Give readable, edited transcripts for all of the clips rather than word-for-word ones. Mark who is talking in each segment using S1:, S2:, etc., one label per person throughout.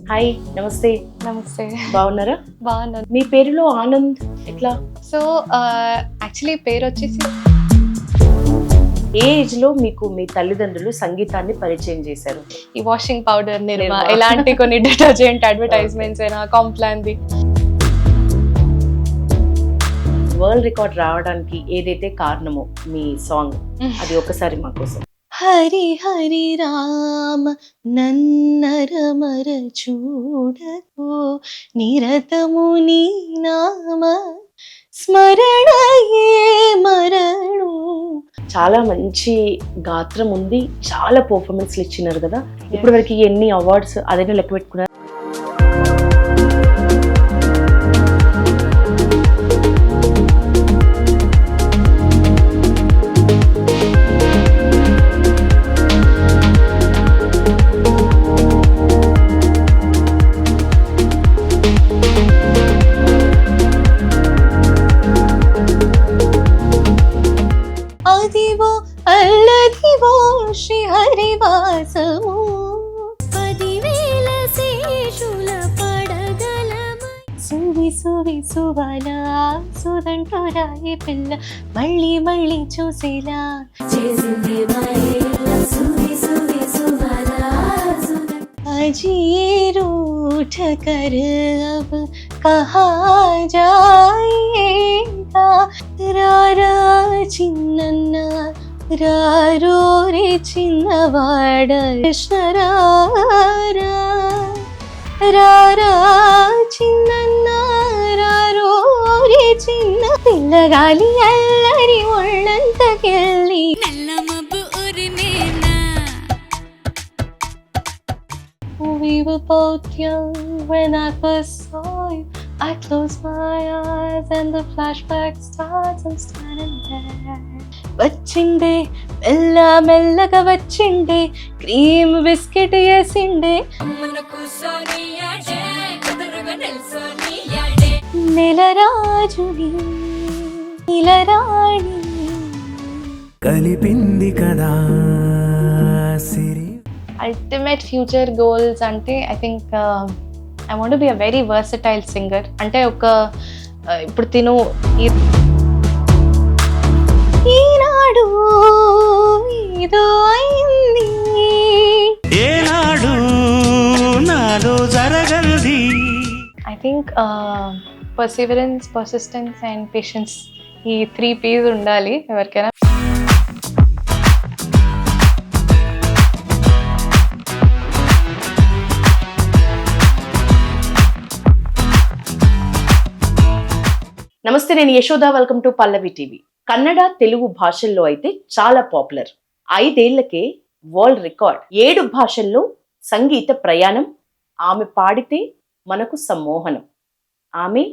S1: Hi, నమస్తే.
S2: నమస్తే.
S1: బాగున్నారా?
S2: బాగున్నాను.
S1: మీ పేరులో ఆనంద్ ఎట్లా?
S2: సో యాక్చువల్లీ పేరొచ్చేసి
S1: ఏ ఏజ్‌లో మీకు మీ తల్లిదండ్రులు సంగీతాన్ని పరిచయం చేశారు?
S2: ఈ వాషింగ్ పౌడర్ నిర్మా
S1: నిర్మా.
S2: ఇలాంటి కొన్ని డిటర్జెంట్ అడ్వర్టైజ్మెంట్స్ అయినా కాంప్లాన్‌ది.
S1: వరల్డ్ రికార్డ్ రావడానికి ఏదైతే కారణమో మీ సాంగ్, అది ఒకసారి మా కోసం.
S2: హరి హరి రామ నన్నరమర చూడకు నిరతము నీ నామ స్మరణయే మరణు.
S1: చాలా మంచి గాత్రం ఉంది, చాలా పర్ఫార్మెన్స్లు ఇచ్చినారు కదా. ఇప్పటివరకు ఎన్ని అవార్డ్స్ అదైనా లెక్క పెట్టుకున్నారు?
S2: అదివో అల్లదివో శ్రీ హరివాసము
S3: 10,000 శేషుల పడగలమ
S2: సువి సువి సువల సుదంటూ రాయి పిల్ల మళ్ళీ మళ్ళీ చూసేలా
S3: చేసింది మరేల సువి సువి సువలా
S2: अजी रूठ कर अब कहाँ जाएगा रारा चिन्नन्ना रारो रे चिन्नवाड कृष्णरारा రారా చిన్నన్న రారో రే చిన్న పిల్లగాలి అల్లరి ఒళ్ళంతకెళ్ళి
S3: నల్లమబ్బు ఉరిమేనా
S2: We were both young when I first saw you. I close my eyes and the flashback starts. I'm standing there. వచ్చిండే మెల్ల మెల్లగా వచ్చిండే క్రీమ్ బిస్కెట్ వేసిండే
S3: అమ్మన కూసోనియాడే కుదురుగా నిల్సోనియాడే
S2: నెలరాజుని ఇలరాణి
S4: కలిపింది కదా సిరి.
S2: అల్టిమేట్ ఫ్యూచర్ గోల్స్ అంటే I think I want be a very versatile singer. అంటే ఒక ఇప్పుడు తిను ఈనాడు ఏదో అయింది
S4: ఏనాడు నాలో జరగంది.
S2: ఐ థింక్ పర్సివరెన్స్, పర్సిస్టెన్స్ అండ్ పేషెన్స్, ఈ 3 P's ఉండాలి ఎవరికైనా.
S1: నమస్తే, నేను Yashoda. Welcome to Pallavi TV. Kannada, Telugu భాషల్లో అయితే చాలా పాపులర్. 5 ఏళ్లకే world record. 7 భాషల్లో సంగీత ప్రయాణం. ఆమె పాడితే మనకు సమ్మోహనం. ఆమె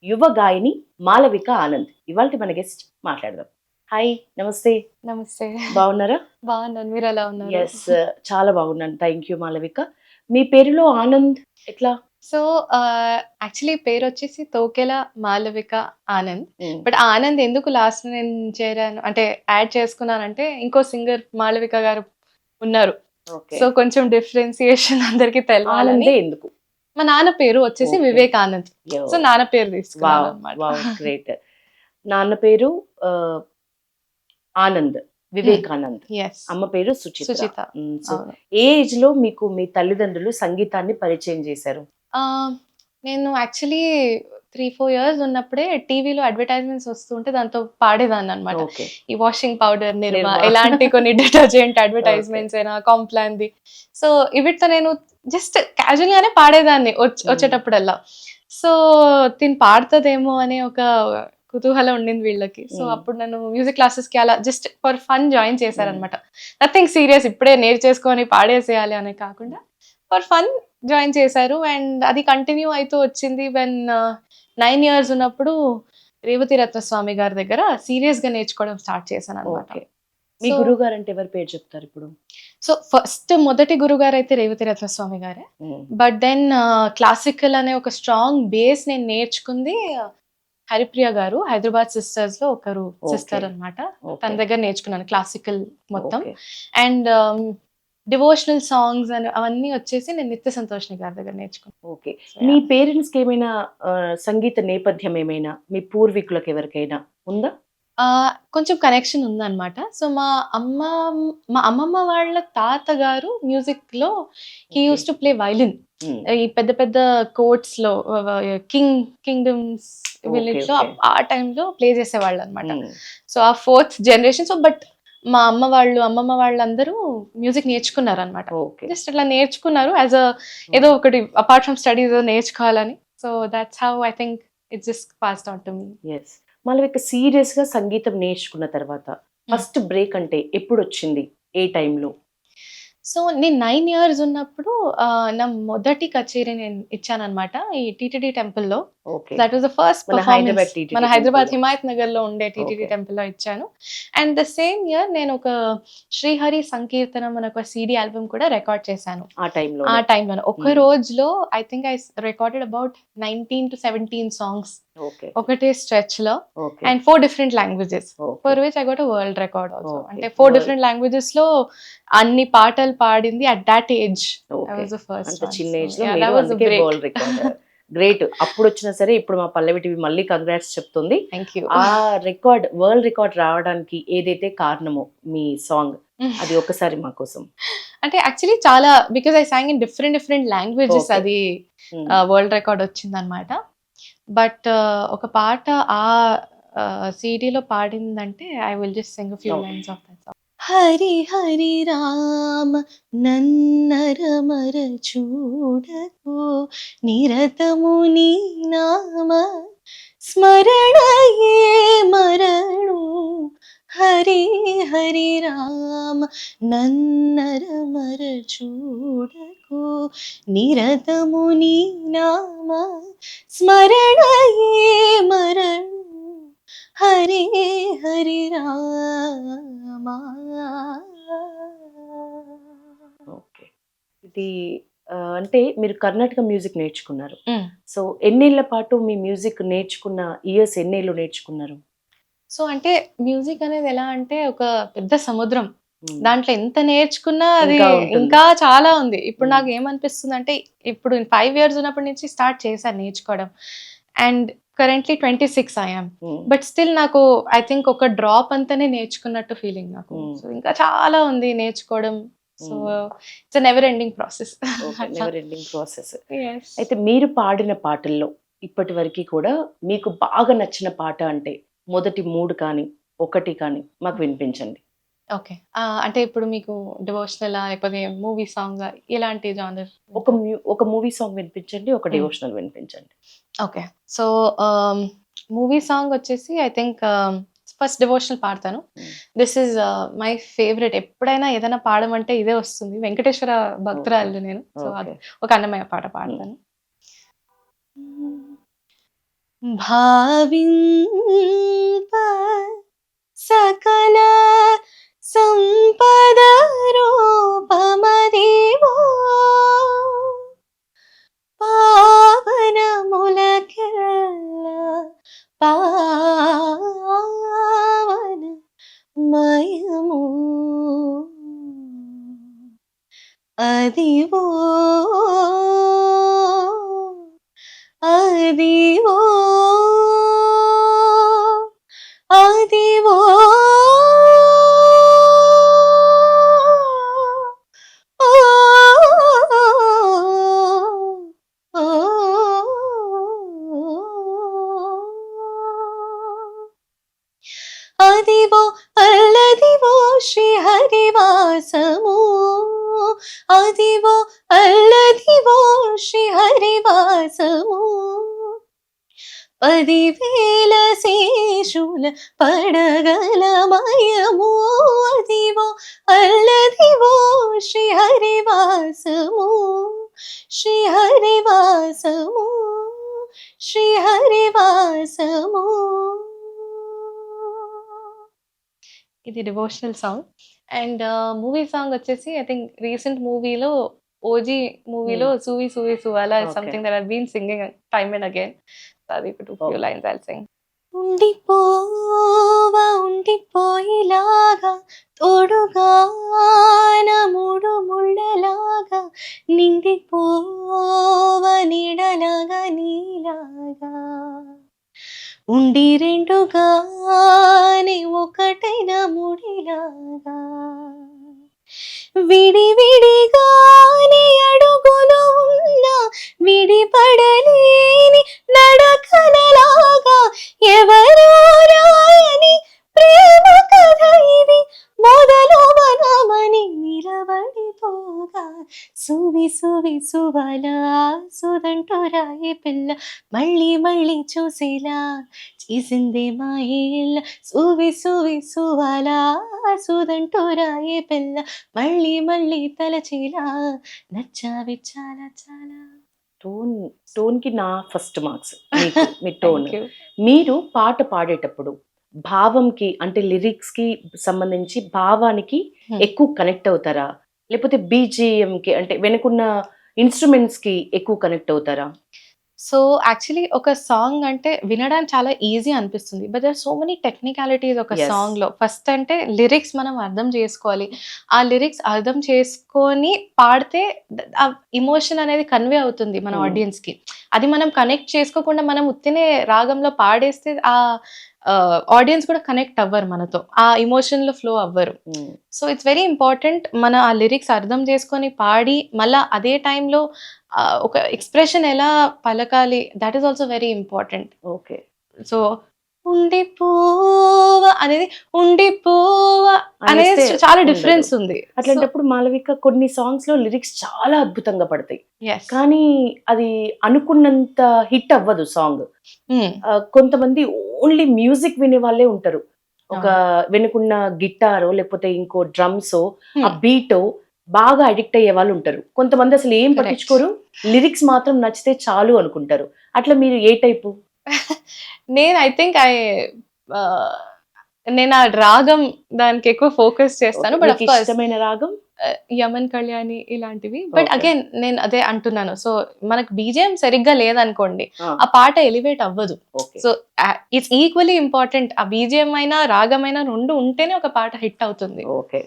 S1: యువ గాయని మాలవిక ఆనంద్. ఇవాళ మన గెస్ట్, మాట్లాడదాం. హాయ్, నమస్తే.
S2: నమస్తే.
S1: బాగున్నారా?
S2: బాగున్నాను, మీరు ఎలా ఉన్నారు?
S1: ఎస్, చాలా బాగున్నాను. Thank you Malavika. మీ పేరులో ఆనంద్ ఎట్లా?
S2: సో యాక్చువల్లీ పేరు వచ్చేసి తోకెల మాలవిక ఆనంద్. బట్ ఆనంద్ ఎందుకు లాస్ట్ నేను చేరాను అంటే యాడ్ చేసుకున్నానంటే ఇంకో సింగర్ మాలవిక గారు ఉన్నారు.
S1: ఓకే.
S2: సో కొంచెం డిఫరెన్సియేషన్ అందరికి తెలవాలని.
S1: ఆనందే ఎందుకు?
S2: మా నాన్న పేరు వచ్చేసి
S1: Okay.
S2: వివేక్ ఆనంద్. సో నాన్న పేరు తీసుకున్నాను
S1: వావ్,
S2: అన్నమాట.
S1: Wow, great. నాన్న పేరు ఆనంద్, వివేకానంద్.
S2: Yes.
S1: అమ్మ పేరు సుచిత.
S2: సుచిత.
S1: సో
S2: అవును.
S1: ఏ ఏజ్ లో మీకు మీ తల్లిదండ్రులు సంగీతాన్ని పరిచయం చేశారు?
S2: నేను యాక్చువల్లీ 3-4 years ఉన్నప్పుడే టీవీలో అడ్వర్టైజ్మెంట్స్ వస్తుంటే దాంతో పాడేదాన్ని అనమాట.
S1: ఓకే.
S2: ఈ వాషింగ్ పౌడర్ నిర్మా
S1: నిర్మా.
S2: ఇలాంటి కొన్ని డిటర్జెంట్ అడ్వర్టైజ్మెంట్స్ అయినా కాంప్లాన్‌ది. సో వీటితో నేను జస్ట్ క్యాజువల్ గానే పాడేదాన్ని వచ్చేటప్పుడల్లా. సో తిని పాడుతుందేమో అనే ఒక కుతూహలం ఉండింది వీళ్ళకి. సో అప్పుడు నన్ను మ్యూజిక్ క్లాసెస్ కి అలా జస్ట్ ఫర్ ఫన్ జాయిన్ చేశారనమాట. నథింగ్ సీరియస్, ఇప్పుడే నేర్చేసుకొని పాడేసేయాలి అనే కాకుండా ఫర్ ఫన్ జాయిన్ చేశారు. అండ్ అది కంటిన్యూ అవుతూ వచ్చింది. వెన్ 9 years ఉన్నప్పుడు రేవతి రత్నస్వామి గారి దగ్గర సీరియస్ గా నేర్చుకోవడం స్టార్ట్ చేశాను అనమాట.
S1: ఓకే. మీ
S2: So-
S1: గురువు గారు అంటే ఎవరి పేరు చెప్తారు ఇప్పుడు?
S2: సో ఫస్ట్ మొదటి గురుగారు అయితే రేవతి రత్నస్వామి గారే. బట్ దెన్ క్లాసికల్ అనే ఒక స్ట్రాంగ్ బేస్ నేను నేర్చుకుంది హరిప్రియ గారు, హైదరాబాద్ సిస్టర్స్ లో ఒకరు సిస్టర్
S1: Okay.
S2: అన్నమాట.
S1: ఓకే.
S2: తన దగ్గర నేర్చుకున్నాను క్లాసికల్ మొత్తం.
S1: ఓకే.
S2: అండ్ డివోషనల్ సాంగ్స్ అని అవన్నీ వచ్చేసి నేను నిత్య సంతోష్ని గారి దగ్గర నేర్చుకున్నాను.
S1: ఓకే.
S2: So,
S1: మీ
S2: yeah.
S1: పేరెంట్స్ కి ఏమైనా సంగీత నేపథ్యం ఏమైనా మీ పూర్వీకులకు ఎవరికైనా ఉందా?
S2: కొంచెం కనెక్షన్ ఉందన్నమాట. సో మా అమ్మమ్మ వాళ్ళ తాతగారు మ్యూజిక్‌లో he
S1: Okay.
S2: Used to play violin.
S1: Hmm.
S2: ఈ పెద్ద పెద్ద కోర్ట్స్‌లో కింగ్డమ్స్ విలేజ్‌లో
S1: okay.
S2: ఆ టైంలో ప్లే చేసేవాళ్ళనమాట.
S1: Hmm.
S2: సో ఆ 4th జనరేషన్. బట్ మా అమ్మమ్మ వాళ్ళందరూ మ్యూజిక్ నేర్చుకున్నారనమాట.
S1: ఓకే.
S2: జస్ట్ అట్లా నేర్చుకున్నారు ఏదో ఒకటి అపార్ట్ ఫ్రమ్ స్టడీస్ నేర్చుకోవాలని. So that's how I think it's just passed on to me.
S1: Yes. Malavika serious గా సంగీతం నేర్చుకున్న తర్వాత ఫస్ట్ బ్రేక్ అంటే ఎప్పుడు వచ్చింది? ఏ టైంలో?
S2: సో నేను 9 ఇయర్స్ ఉన్నప్పుడు నా మొదటి కచేరీ నేను ఇచ్చానన్నమాట ఈ టీటీడీ టెంపుల్లో.
S1: Okay.
S2: That was the first
S1: మన
S2: పర్ఫార్మెన్స్.
S1: హైదరాబాద్ TTD
S2: మన హైదరాబాద్
S1: టెంపుల్లో.
S2: హిమాయత్ నగర్ లో ఉండే టీటీడీ
S1: Okay.
S2: టెంపుల్లో ఇచ్చాను. అండ్ ద సేమ్ ఇయర్ నేను ఒక శ్రీహరి సంకీర్తనం అనే ఒక CD ఆల్బమ్ కూడా రికార్డ్ చేశాను.
S1: ఆ టైంలో.
S2: ఆ టైంలో ఒక రోజులో I think I recorded about 19 to 17 songs
S1: okay.
S2: ఒకటే స్ట్రెచ్ లో.
S1: Okay.
S2: And 4 different languages
S1: okay.
S2: For which I got a world record also.
S1: Okay.
S2: అంటే 4 డిఫరెంట్ లాంగ్వేజెస్ లో అన్ని పాటలు పాడింది at that age. I
S1: okay.
S2: Was the first
S1: అంత
S2: one.
S1: చిన్న
S2: so
S1: age లో
S2: యా
S1: మీరు
S2: దట్ వాస్ అ
S1: అందుకే
S2: బ్రేక్.
S1: World record. గ్రేట్. అప్పుడు వచ్చినా సరే ఇప్పుడు మా పల్లవి టీవీ మళ్ళీ కంగ్రాట్స్ చెప్తుంది.
S2: Thank you.
S1: ఆ రికార్డ్ వరల్డ్ రికార్డ్ రావడానికి ఏదైతే కారణమో మీ సాంగ్ అది ఒకసారి మా కోసం.
S2: అంటే యాక్చువల్లీ చాలా because I sang in different languages
S1: Okay.
S2: అది
S1: Hmm.
S2: వరల్డ్ రికార్డ్ వచ్చిందనమాట. బట్ ఒక పాట ఆ సిడీలో పాడిందంటే I will just sing few
S1: Okay.
S2: Lines of that song. Hari Hari Rama నన్నరమర చూడకు నిరతము నీ నామ స్మరణయే మరణు. హరి హరి రామ నన్నరమర చూడకు నిరతము నీ నామ స్మరణయే మరణు. హరి హరి రామ.
S1: ఓకే. ఇది అంటే మీరు కర్ణాటక మ్యూజిక్ నేర్చుకున్నారు. సో ఎన్నేళ్ల పాటు మీ మ్యూజిక్ నేర్చుకున్న ఇయర్స్ ఎన్నేళ్ళు నేర్చుకున్నారు?
S2: సో అంటే మ్యూజిక్ అనేది ఎలా అంటే ఒక పెద్ద సముద్రం.
S1: Hmm.
S2: దాంట్లో ఎంత నేర్చుకున్నా అది
S1: ఇంకా ఉంటుంది.
S2: ఇంకా చాలా ఉంది. ఇప్పుడు
S1: Hmm.
S2: నాకు ఏమనిపిస్తుంది అంటే ఇప్పుడు 5 ఇయర్స్ ఉన్నప్పటి నుంచి స్టార్ట్ చేశాను నేర్చుకోవడం. And currently 26 I'm.
S1: Hmm.
S2: But still నాకు ఐ థింక్ ఒక డ్రాప్ అంతానే నేర్చుకున్నట్టు ఫీలింగ్ నాకు.
S1: Hmm.
S2: సో ఇంకా చాలా ఉంది నేర్చుకోవడం. So it's never ending process.
S1: Never ending process. అయితే మీరు పాడిన పాటల్లో ఇప్పటి వరకు కూడా మీకు బాగా నచ్చిన పాట అంటే మొదటి 3 కానీ 1 కానీ మాకు వినిపించండి.
S2: ఓకే. అంటే ఇప్పుడు మీకు డివోషనల్ లేకపోతే మూవీ సాంగ్ ఇలాంటి జానర్?
S1: ఒక మూవీ సాంగ్ వినిపించండి, ఒక డివోషనల్ వినిపించండి.
S2: ఓకే. సో మూవీ సాంగ్ వచ్చేసి ఐ థింక్ ఫస్ట్ డివోషనల్ పాడతాను.
S1: Hmm.
S2: This is my favourite. ఎప్పుడైనా ఏదైనా పాడమంటే ఇదే వస్తుంది. వెంకటేశ్వర భక్తురాలు నేను. So
S1: Okay.
S2: ఒక అన్నమయ్య పాట పాడతాను. భావింప సకల సంపద రూపమదివో పావనములకెల్లా పావనమయము అదివో అదివో అదివో ఓ ఓ అదివో అల్లదివో శ్రీహరివాసము. అదివో అల్లదివో శ్రీహరివాసము. 10,000 శేషుల పడగలమయము. అదివో అల్లదివో శ్రీహరివాసము. శ్రీహరివాసము శ్రీహరివాసము. ఇది devotional song. And movie song వచ్చేసి ఐ థింక్ రీసెంట్ మూవీలో ఓజీ మూవీలో సూవి సూవి సువాలా
S1: Okay.
S2: Something that I been singing time and again. అది ఒక 2
S1: Okay.
S2: lines I'll sing. ఉండిపోవా ఉండిపోయేలాగా తోడుగా నా మూడు ముళ్ళలాగా నిండిపోవా నీడలాగా నీలాగా ఉండి రెండుగానే ఒకటైన ముడిలాగా విడివిడిగానే అడుగులు ఉన్న విడిపడలేని నడకలలాగా ఎవరో రాయని ప్రేమ కథ ఇది మొదలు మనమని నిలబడిపోగా సువి సువి సువలా సుదంటూ రాయి పిల్ల మళ్ళీ మళ్ళీ చూసేలా చేసింది మాయేళ్ళ సువి సువి సువలా సుదంటూ రాయి పిల్ల మళ్ళీ మళ్ళీ తలచేలా నచ్చావి చాలా చాలా.
S1: టోన్ కి నా ఫస్ట్ మార్క్స్ మీ టోన్. మీరు పాట పాడేటప్పుడు భావంకి అంటే లిరిక్స్ కి సంబంధించి భావానికి ఎక్కువ కనెక్ట్ అవుతారా, లేకపోతే బీజిఎం కి అంటే వెనుకున్న ఇన్స్ట్రుమెంట్స్ కి ఎక్కువ కనెక్ట్ అవుతారా?
S2: సో యాక్చువల్లీ ఒక సాంగ్ అంటే వినడానికి చాలా ఈజీ అనిపిస్తుంది, but there so many technicalities ఒక
S1: Yes.
S2: సాంగ్ లో. ఫస్ట్ అంటే లిరిక్స్ మనం అర్థం చేసుకోవాలి. ఆ లిరిక్స్ అర్థం చేసుకొని పాడితే ఆ ఇమోషన్ అనేది కన్వే అవుతుంది మన ఆడియన్స్ కి. అది మనం కనెక్ట్ చేసుకోకుండా మనం ఉత్తినే రాగంలో పాడేస్తే ఆ ఆడియన్స్ కూడా కనెక్ట్ అవ్వరు మనతో, ఆ ఇమోషన్ లో ఫ్లో అవ్వరు. సో ఇట్స్ వెరీ ఇంపార్టెంట్ మన ఆ లిరిక్స్ అర్థం చేసుకొని పాడి మళ్ళా అదే టైంలో ఒక ఎక్స్ప్రెషన్ ఎలా పలకాలి, that is also very important.
S1: Okay.
S2: So ఉండిపోవా అనేది ఉండిపోవా అనేది
S1: అనేస్తే
S2: చాలా
S1: ఉండదు.
S2: డిఫరెన్స్ ఉంది.
S1: అట్లాంటప్పుడు మాలవిక కొన్ని సాంగ్స్ లో లిరిక్స్ చాలా అద్భుతంగా పడతాయి,
S2: Yes.
S1: కానీ అది అనుకున్నంత హిట్ అవ్వదు సాంగ్. కొంతమంది ఓన్లీ మ్యూజిక్ వినే వాళ్ళే ఉంటారు. ఒక వెనుకున్న గిటారో లేకపోతే ఇంకో డ్రమ్సో ఆ బీటో బాగా అడిక్ట్ అయ్యే వాళ్ళు ఉంటారు. కొంతమంది అసలు ఏం
S2: Correct.
S1: పట్టించుకోరు, లిరిక్స్ మాత్రం నచ్చితే చాలు అనుకుంటారు. అట్లా మీరు ఏ టైపు?
S2: నేను ఐ థింక్ నేను ఆ రాగం దానికి ఎక్కువ ఫోకస్ చేస్తాను. బట్
S1: మీకు ఇష్టమైన రాగం?
S2: యమన్ కళ్యాణి ఇలాంటివి. But
S1: Okay.
S2: అగైన్ నేను అదే అంటున్నాను, సో మనకు బీజేఎం సరిగ్గా లేదనుకోండి ఆ పాట ఎలివేట్ అవ్వదు.
S1: Okay.
S2: So it's equally important, ఆ బీజేఎం అయినా రాగమైనా రెండు ఉంటేనే ఒక పాట హిట్ అవుతుంది.
S1: ఓకే.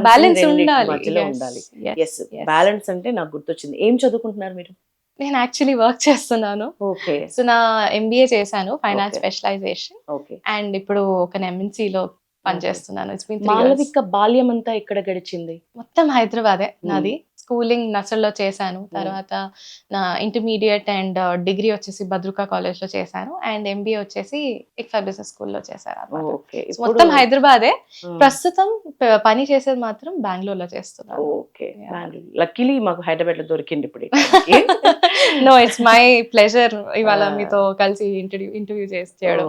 S2: బ్యాలెన్స్ ఉండాలి.
S1: మధ్యలో
S2: Yes,
S1: ఉండాలి.
S2: yes,
S1: yes,
S2: yes.
S1: బ్యాలెన్స్ అంటే నాకు గుర్తొచ్చింది. ఏం చదువుకుంటున్నారు మీరు?
S2: నేను యాక్చువల్లీ వర్క్ చేస్తున్నాను.
S1: ఓకే.
S2: సో నా ఎంబీఏ చేశాను, finance
S1: Okay.
S2: Specialisation,
S1: okay.
S2: And ఇప్పుడు ఒక MNC లో పనిచేస్తున్నాను. It's been 3 years.
S1: మాలవిక బాల్యం అంతా ఎక్కడ గడిచింది?
S2: మొత్తం హైదరాబాదే నాది. స్కూలింగ్ నర్సల్లో చేశాను, తర్వాత నా ఇంటర్మీడియట్ అండ్ డిగ్రీ వచ్చేసి భద్రకా కాలేజ్ లో చేశాను, అండ్ ఎంబీఏ వచ్చేసి ఇక్ఫా బిజినెస్ స్కూల్లో చేశాను అన్నమాట.
S1: ఓకే.
S2: So మొత్తం హైదరాబాదే.
S1: Hmm.
S2: ప్రస్తుతం పని చేసేది మాత్రం బెంగళూరులో చేస్తున్నాను.
S1: ఓకే.
S2: Yeah.
S1: లక్కీలీ మాకు హైదరాబాద్ లో దొరికింది ఇప్పుడు.
S2: నో, ఇట్స్ మై ప్లెజర్ ఇవాళ మీతో కలిసి ఇంటర్వ్యూ చేయడం.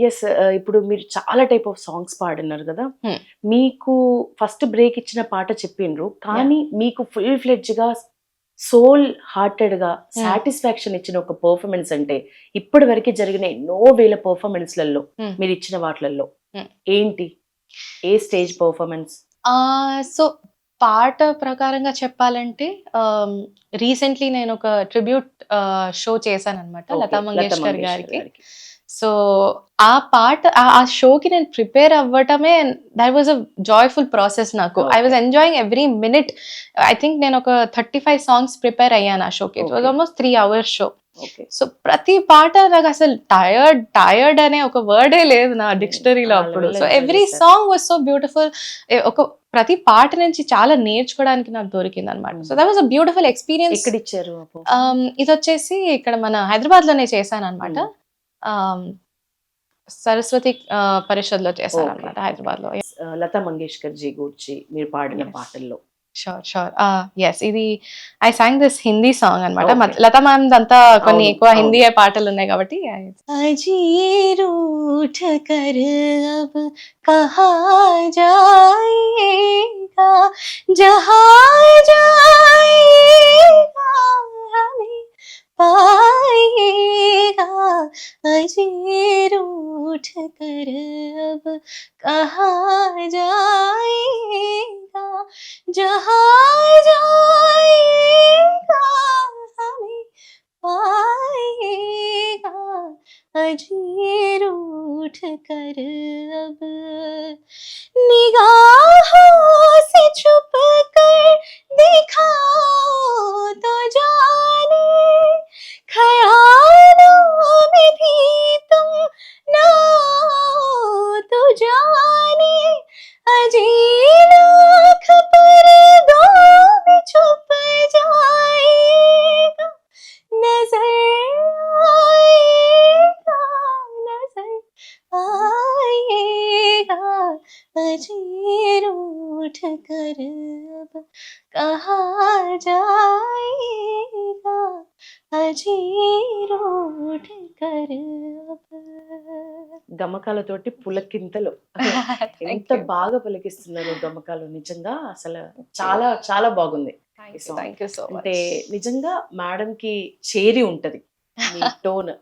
S1: ఎస్, ఇప్పుడు మీరు చాలా టైప్ ఆఫ్ సాంగ్స్ పాడినారు కదా.
S2: Hmm.
S1: మీకు ఫస్ట్ బ్రేక్ ఇచ్చిన పాట చెప్పిండ్రు, కానీ మీకు ఫుల్ ఫ్లెడ్జ్ గా సోల్ హార్టెడ్ గా సాటిస్ఫాక్షన్ ఇచ్చిన ఒక పర్ఫార్మెన్స్ అంటే ఇప్పటి వరకు జరిగిన ఎన్నో వేల పర్ఫార్మెన్స్లలో మీరు ఇచ్చిన వాటిలలో ఏంటి? ఏ స్టేజ్ పర్ఫార్మెన్స్?
S2: సో పాట ప్రకారంగా చెప్పాలంటే రీసెంట్లీ నేను ఒక ట్రిబ్యూట్ షో చేశాను అనమాట లతా మంగేష్కర్ గారికి. సో ఆ పాట ఆ షోకి నేను ప్రిపేర్ అవ్వటమే that was a joyful process నాకు. I was enjoying every minute. I think నేను ఒక 35 సాంగ్స్ ప్రిపేర్ అయ్యాను ఆ షోకి. It was almost 3 hours show. So ప్రతి పాట నాకు అసలు టైర్డ్ అనే ఒక వర్డే లేదు నా డిక్షనరీలో అప్పుడు. So every song was so beautiful. ఒక ప్రతి పాట నుంచి చాలా నేర్చుకోవడానికి నాకు దొరికింది అనమాట. So that was a beautiful experience.
S1: ఎక్కడ ఇచ్చారు?
S2: ఇది వచ్చేసి ఇక్కడ మన హైదరాబాద్ లోనే చేశాను అనమాట. సరస్వతి పరిషత్ లో చేశాను అనమాట హైదరాబాద్ లో.
S1: లతా మంగేష్కర్ జీ గురించి మీరు పాడిన పాటల్లో?
S2: షూర్. ఎస్, ఇది I song this Hindi song అనమాట.
S1: Okay.
S2: లతా మ్యామ్ అంతా కొన్ని
S1: అవును,
S2: ఎక్కువ
S1: అవును.
S2: హిందీ పాటలు ఉన్నాయి కాబట్టి. అజీ రూఠ కర్ అబ్ కహా జాయేగా జహా జాయేగా హమే पाएगा अजी रूठ कर अब कहाँ जाएगा जहाँ जाएगा हमें पाएगा अजी रूठ रूठ कर अब निगाहों से छुप कर दिखाओ तो जाने ख्यालों में भी तुम ना आओ तो जाने अजी लाख पर्दों में छुप जाएगा नजर आएगा नजर आएगा अजी रूठ कर अब कहाँ जाएगा अजी रूठ कर अब
S1: గమకాలతోటి పులకింతలు ఎంత బాగా పలికిస్తున్నారు గమకాలు, నిజంగా అసలు చాలా చాలా బాగుంది. ఈ song.
S2: థ్యాంక్ యూ సో
S1: అంటే నిజంగా మేడం కి చేరి ఉంటది మీ టోన్,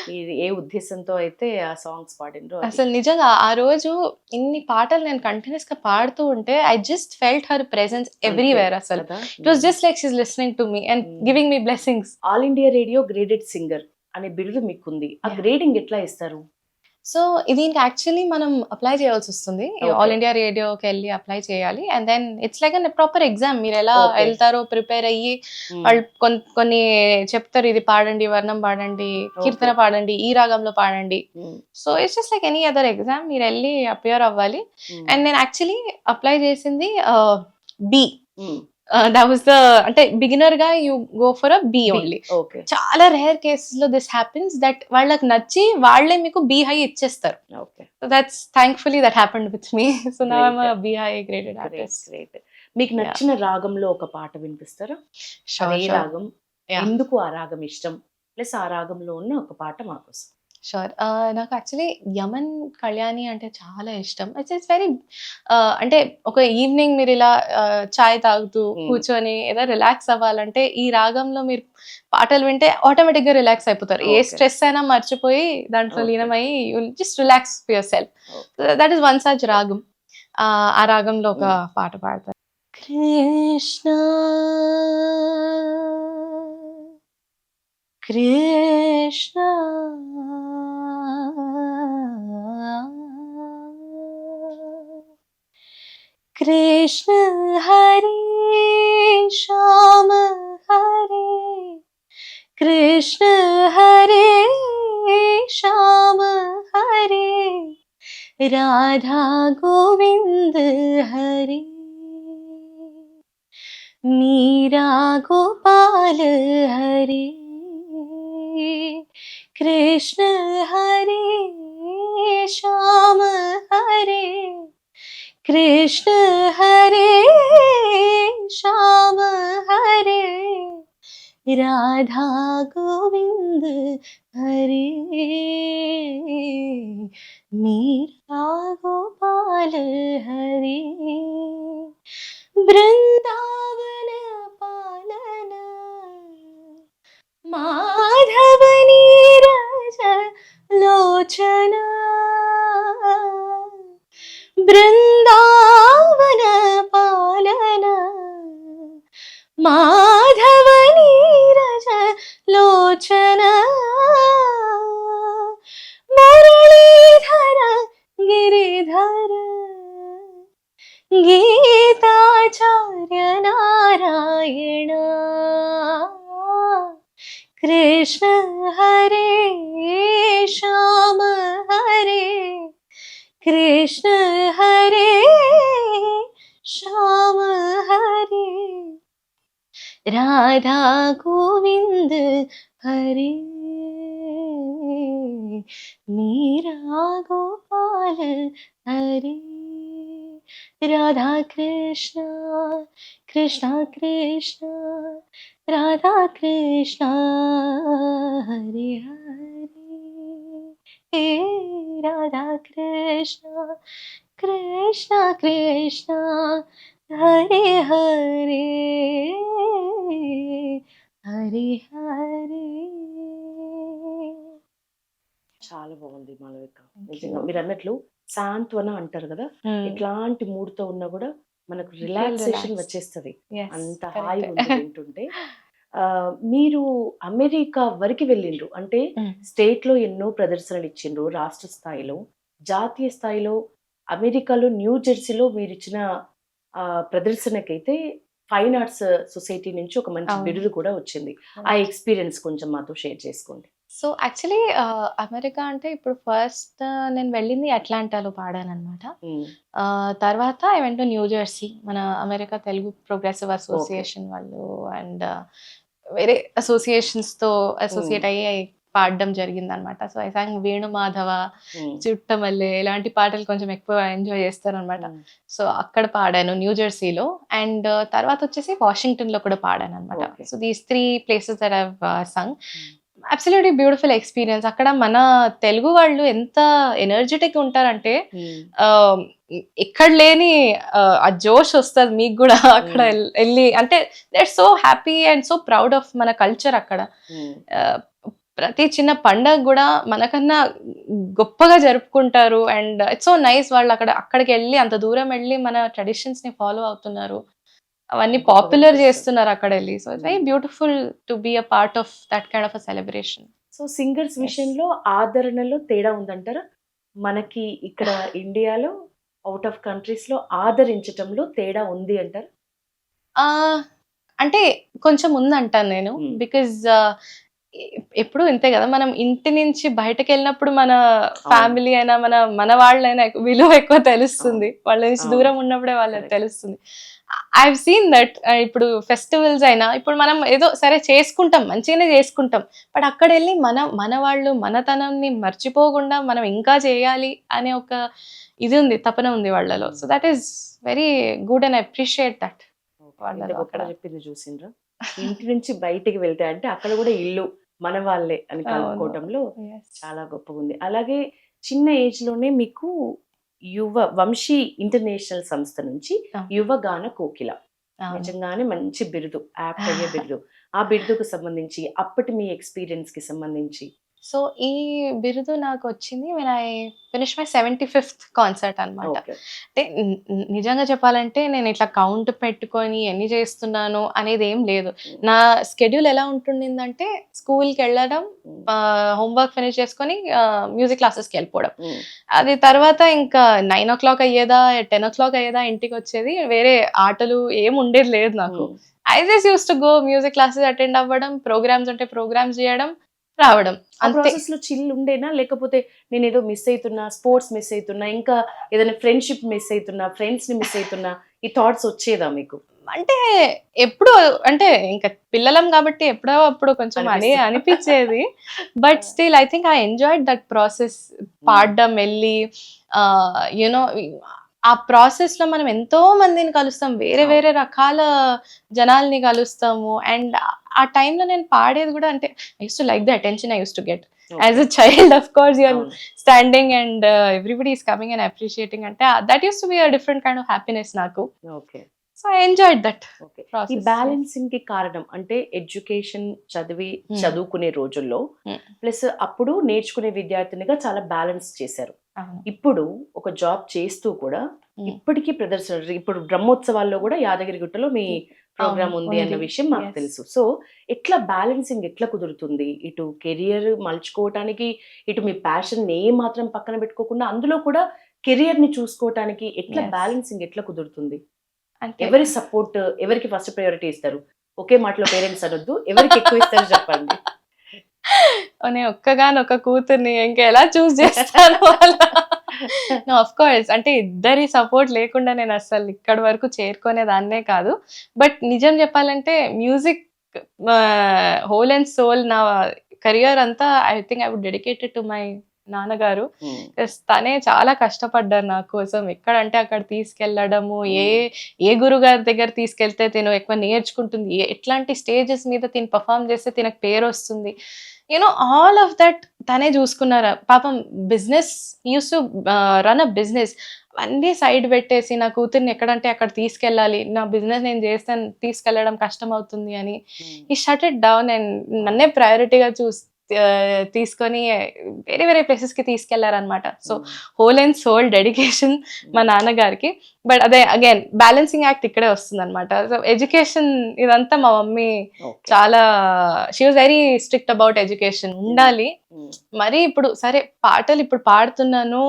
S1: మీరు ఏ ఉద్దేశంతో అయితే ఆ సాంగ్స్ పాడినరో అది.
S2: అసలు నిజంగా ఆ రోజు ఇన్ని పాటలు నేను కంటిన్యూస్ గా పాడుతూ ఉంటే I just felt her presence everywhere. అసలు
S1: కదా?
S2: It was just like she's listening to me and giving me blessings.
S1: All India radio graded singer అనే బిరుదు మీకుంది. ఆ
S2: Yeah.
S1: గ్రేడింగ్ ఎట్లా ఇస్తారు?
S2: సో దీనికి యాక్చువల్లీ మనం అప్లై చేయాల్సి వస్తుంది.
S1: Okay.
S2: ఆల్ ఇండియా రేడియోకి వెళ్ళి అప్లై చేయాలి. And then it's like an proper exam. మీరు ఎలా
S1: Okay.
S2: వెళ్తారో ప్రిపేర్ అయ్యి వాళ్ళు కొన్ని చెప్తారు, ఇది పాడండి, వర్ణం పాడండి, కీర్తన
S1: Okay.
S2: పాడండి, ఈ రాగంలో పాడండి.
S1: Mm.
S2: So it's just like any other exam. మీరు వెళ్ళి అపియర్ అవ్వాలి.
S1: Mm.
S2: అండ్ నేను యాక్చువల్లీ అప్లై చేసింది B.
S1: Mm.
S2: That was the అంటే బిగినర్ గా you go for a B only.
S1: Okay.
S2: చాలా రేర్ కేసెస్ లో దిస్ హ్యాపెన్స్ దట్ వాళ్ళకి నచ్చి వాళ్ళే మీకు బి హై ఇచ్చేస్తారు.
S1: Okay.
S2: So that's thankfully that happened with me. So now I am
S1: Great.
S2: A B high graded artist.
S1: Great. మీకు నచ్చిన రాగంలో ఒక పాట వినిపిస్తారా? అదే రాగం,
S2: Yeah.
S1: ఎందుకు ఆ రాగం ఇష్టం, ప్లస్ ఆ రాగంలో ఉన్న ఒక పాట మాకోసం.
S2: షూర్. నాకు యాక్చువల్లీ యమన్ కళ్యాణి అంటే చాలా ఇష్టం. ఇట్స్ వెరీ అంటే ఒక ఈవినింగ్ మీరు ఇలా చాయ్ తాగుతూ కూర్చొని ఏదో రిలాక్స్ అవ్వాలంటే ఈ రాగంలో మీరు పాటలు వింటే ఆటోమేటిక్ గా రిలాక్స్ అయిపోతారు. ఏ
S1: Okay.
S2: స్ట్రెస్ అయినా మర్చిపోయి దాంట్లో
S1: Okay.
S2: లీనమై just relax yourself. That is one such రాగం. ఆ రాగంలో ఒక పాట పాడతారు. కృష్ణ కృష్ణ कृष्ण हरे श्याम हरे कृष्ण हरे श्याम हरे राधा गोविंद हरे मीरा गोपाल हरे कृष्ण हरे श्याम हरे कृष्ण हरे श्याम हरे राधा गोविंद हरे मीरा गोपाल हरे वृंदावन पालन माधव नीरज लोचन वृंदावन पालन माधव नीरज लोचन मुरलीधर गिरिधर गीताचार्य नारायण कृष्ण हरे श्याम हरे कृष्ण हरे श्याम हरे राधा गोविंद हरे मीरा गोपाल हरे राधा कृष्ण कृष्ण कृष्ण राधा कृष्ण हरे हरे राधा कृष्ण कृष्ण कृष्ण हरे हरे हरे हरे.
S1: చాలా బాగుంది మాలవిక. నిజంగా మీరు అన్నట్లు సాంత్వన అంటారు కదా, ఎట్లాంటి మూడ్ తో ఉన్నా కూడా మనకు రిలాక్సేషన్
S2: relaxed.
S1: వచ్చేస్తది.
S2: Yes,
S1: అంత
S2: correct.
S1: హాయిగా ఉంది వింటుంటే. మీరు అమెరికా వరకు వెళ్ళిండ్రు అంటే స్టేట్ లో ఎన్నో ప్రదర్శనలు ఇచ్చిండ్రు, రాష్ట్ర స్థాయిలో, జాతీయ స్థాయిలో, అమెరికాలో న్యూ జెర్సీలో మీరు ఇచ్చిన ప్రదర్శనకైతే ఫైన్ ఆర్ట్స్ సొసైటీ నుంచి ఒక మంచి
S2: అవును.
S1: బిరుదు కూడా వచ్చింది. ఆ ఎక్స్పీరియన్స్ కొంచెం మాతో షేర్ చేసుకోండి.
S2: సో యాక్చువల్లీ అమెరికా అంటే ఇప్పుడు ఫస్ట్ నేను వెళ్ళింది అట్లాంటాలో పాడాననమాట.
S1: ఉమ్,
S2: తర్వాత I went to new Jersey. మన అమెరికా తెలుగు ప్రోగ్రెసివ్ అసోసియేషన్ వాళ్ళు అండ్ వేరే అసోసియేషన్స్తో అసోసియేట్ అయ్యి పాడడం జరిగిందనమాట. సో ఐ సాంగ్ వేణుమాధవ,
S1: ఉమ్,
S2: చుట్టమల్లె ఇలాంటి పాటలు కొంచెం ఎక్కువ ఎంజాయ్ చేస్తారనమాట.
S1: ఉమ్,
S2: సో అక్కడ పాడాను న్యూ జెర్సీలో. అండ్ తర్వాత వచ్చేసి వాషింగ్టన్లో కూడా పాడాను అనమాట.
S1: Okay.
S2: So these 3 places that I've Sung. Absolutely beautiful experience. అక్కడ మన తెలుగు వాళ్ళు ఎంత ఎనర్జెటిక్ ఉంటారంటే
S1: ఉమ్,
S2: ఆ, ఎక్కడ లేని ఆ జోష్ వస్తుంది మీకు కూడా అక్కడ వెళ్ళి. అంటే they are so happy and so proud of మన కల్చర్ అక్కడ.
S1: ఉమ్,
S2: ఆ, ప్రతి చిన్న పండగ కూడా మనకన్నా గొప్పగా జరుపుకుంటారు. And it's so nice. వాళ్ళు అక్కడికి వెళ్ళి అంత దూరం వెళ్ళి మన ట్రెడిషన్స్ ని ఫాలో అవుతున్నారు, అవన్నీ
S1: గొప్పగా
S2: పాపులర్
S1: అనిపిస్తుంది.
S2: చేస్తున్నారు అక్కడ వెళ్ళి. So it's very beautiful to be a part of that kind of a celebration.
S1: So singers
S2: Yes.
S1: విషయంలో ఆదరణలో తేడా ఉందంటారా? మనకి ఇక్కడ ఇండియాలో అవుట్ ఆఫ్ కంట్రీస్ లో ఆదరించటంలో తేడా ఉంది అంటారా?
S2: అంటే కొంచెం ఉందంటాను నేను.
S1: Hmm.
S2: బికాజ్ ఎప్పుడు ఇంతే కదా, మనం ఇంటి నుంచి బయటకు వెళ్ళినప్పుడు మన ఫ్యామిలీ అయినా మన వాళ్ళైనా విలువ ఎక్కువ తెలుస్తుంది. వాళ్ళ నుంచి
S1: అవును.
S2: దూరం ఉన్నప్పుడే వాళ్ళకి
S1: Correct.
S2: తెలుస్తుంది. I seen that. ఇప్పుడు ఫెస్టివల్స్ అయినా ఇప్పుడు మనం ఏదో సరే చేసుకుంటాం, మంచిగానే చేసుకుంటాం. బట్ అక్కడ వెళ్ళి మన వాళ్ళు మనతనాన్ని మర్చిపోకుండా మనం ఇంకా చేయాలి అనే ఒక ఇది ఉంది, తపన ఉంది వాళ్ళలో. So that is very good and appreciate that. వాళ్ళలో
S1: ఎంత గొప్పగా
S2: అక్కడ.
S1: చెప్పింది చూసిండ్రా? ఇంటి నుంచి బయటికి వెళ్తే అంటే అక్కడ కూడా ఇల్లు మన వాళ్ళే అని
S2: అవును.
S1: కలుపుకోవటంలో
S2: Yes.
S1: చాలా గొప్పగా ఉంది. అలాగే చిన్న ఏజ్ లోనే మీకు వంశీ ఇంటర్నేషనల్ సంస్థ నుంచి
S2: అవును.
S1: యువగాన కోకిల,
S2: అవును.
S1: నిజంగానే మంచి బిరుదు, యాప్ట్ అయ్యే బిరుదు. ఆ బిరుదుకు సంబంధించి అప్పటి మీ ఎక్స్పీరియన్స్ కి సంబంధించి.
S2: సో ఈ బిరుదు నాకు వచ్చింది when I finished my 75th concert అనమాట.
S1: ఓకే.
S2: అంటే నిజంగా చెప్పాలంటే నేను ఇట్లా కౌంట్ పెట్టుకొని ఎన్ని చేస్తున్నాను అనేది ఏం లేదు. నా స్కెడ్యూల్ ఎలా ఉంటుండిందంటే స్కూల్కి వెళ్ళడం, హోంవర్క్ ఫినిష్ చేసుకొని మ్యూజిక్ క్లాసెస్కి వెళ్ళిపోవడం. అది తర్వాత ఇంకా 9 o'clock అయ్యేదా 10 o'clock అయ్యేదా ఇంటికి వచ్చేది. వేరే ఆటలు ఏం ఉండేది లేదు నాకు. I just use to go music classes attend అవ్వడం, ప్రోగ్రామ్స్ ఉంటే ప్రోగ్రామ్స్ చేయడం, రావడం
S1: ఆ
S2: అంతే.
S1: ప్రాసెస్ లో చిల్ ఉండేనా, లేకపోతే నేను ఏదో మిస్ అవుతున్నా, స్పోర్ట్స్ మిస్ అవుతున్నా, ఇంకా ఏదైనా ఫ్రెండ్షిప్ మిస్ అవుతున్నా, ఫ్రెండ్స్ ని మిస్ అవుతున్నా, ఈ థాట్స్ వచ్చేదా మీకు?
S2: అంటే ఎప్పుడు అంటే ఇంకా పిల్లలం కాబట్టి ఎప్పుడో అప్పుడు కొంచెం అనే అనిపించేది. But still I think I enjoyed that process. పాడడం వెళ్ళి యూనో ఆ ప్రాసెస్ లో మనం ఎంతో మందిని కలుస్తాం, వేరే వేరే రకాల జనాల్ని కలుస్తాము. అండ్ ఆ టైంలో నేను పాడేది కూడా అంటే I use to like the attention I use to get as a child. Of course you're standing and everybody is coming and appreciating అంటే that use to be a different kind of happiness నాకు.
S1: Okay.
S2: So I enjoyed that
S1: okay. ఈ
S2: process.
S1: Balancing కి కారణం అంటే education చదువుకునే రోజుల్లో plus అప్పుడు నేర్చుకునే విద్యార్థినిగా చాలా బ్యాలెన్స్ చేశారు. ఇప్పుడు ఒక జాబ్ చేస్తూ కూడా ఇప్పటికీ ప్రదర్శన, ఇప్పుడు బ్రహ్మోత్సవాల్లో కూడా యాదగిరిగుట్టలో మీ ప్రోగ్రామ్ ఉంది అన్న విషయం మాకు తెలుసు. సో ఎట్లా బ్యాలెన్సింగ్ ఎట్లా కుదురుతుంది? ఇటు కెరియర్ మలుచుకోవటానికి, ఇటు మీ ప్యాషన్ ఏ మాత్రం పక్కన పెట్టుకోకుండా అందులో కూడా కెరియర్ ని చూసుకోవటానికి ఎట్లా బ్యాలెన్సింగ్ ఎట్లా కుదురుతుంది? ఎవరి సపోర్ట్, ఎవరికి ఫస్ట్ ప్రయారిటీ ఇస్తారు? ఒకే మాటలో పేరెంట్స్ అనొద్దు, ఎవరికి ఎక్కువ ఇస్తారు చెప్పండి.
S2: నేను ఒక్కగానొక్క కూతుర్ని ఇంకా ఎలా చూస్ చేస్తాను? ఆఫ్ కోర్స్ అంటే ఇద్దరి సపోర్ట్ లేకుండా నేను అసలు ఇక్కడి వరకు చేరుకునేదాన్నే కాదు. బట్ నిజం చెప్పాలంటే మ్యూజిక్ హోల్ అండ్ సోల్ నా కెరియర్ అంతా I think I would dedicated to my నాన్నగారు. తనే చాలా కష్టపడ్డారు నా కోసం. ఎక్కడంటే అక్కడ తీసుకెళ్ళడము, ఏ గురుగారి దగ్గర తీసుకెళ్తే తిను ఎక్కువ నేర్చుకుంటుంది, ఎట్లాంటి స్టేజెస్ మీద తిను పర్ఫామ్ చేస్తే తినకు పేరు వస్తుంది, యూనో ఆల్ ఆఫ్ దట్ తనే చూసుకున్నారు. పాపం business use to run a business, అన్నీ సైడ్ పెట్టేసి నా కూతుర్ని ఎక్కడంటే అక్కడ తీసుకెళ్ళాలి, నా బిజినెస్ నేను చేస్తాను, తీసుకెళ్ళడం కష్టం అవుతుంది అని ఈ షట్ ఇట్ డౌన్ అండ్ నన్నే ప్రయారిటీగా తీసుకొని వేరే వేరే ప్లేసెస్కి తీసుకెళ్లారనమాట. So whole and soul dedication మా నాన్నగారికి. బట్ అదే అగైన్ బ్యాలెన్సింగ్ యాక్ట్ ఇక్కడే వస్తుంది అనమాట. సో ఎడ్యుకేషన్ ఇదంతా మా మమ్మీ చాలా she was very strict about education ఉండాలి. మరి ఇప్పుడు సరే పాటలు ఇప్పుడు పాడుతున్నాను,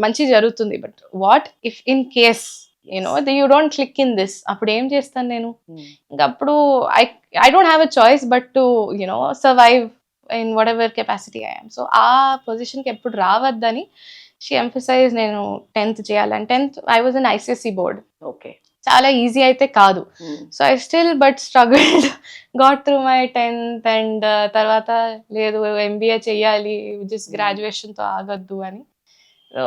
S2: మంచి జరుగుతుంది, but what if in case you don't click in this, అప్పుడు ఏం చేస్తాను నేను? ఇంకా అప్పుడు I don't have a choice but to survive in what ever capacity I'm. So ఆ పొజిషన్కి ఎప్పుడు రావద్దని షీ ఎంఫసైజ్ నేను 10th చేయాలని. 10th I was in ICSE board.
S1: Okay,
S2: చాలా ఈజీ అయితే కాదు. So I still but struggled, got through my 10th and తర్వాత లేదు ఎంబీఏ చెయ్యాలి, జస్ట్ గ్రాడ్యుయేషన్తో ఆగొద్దు అని. So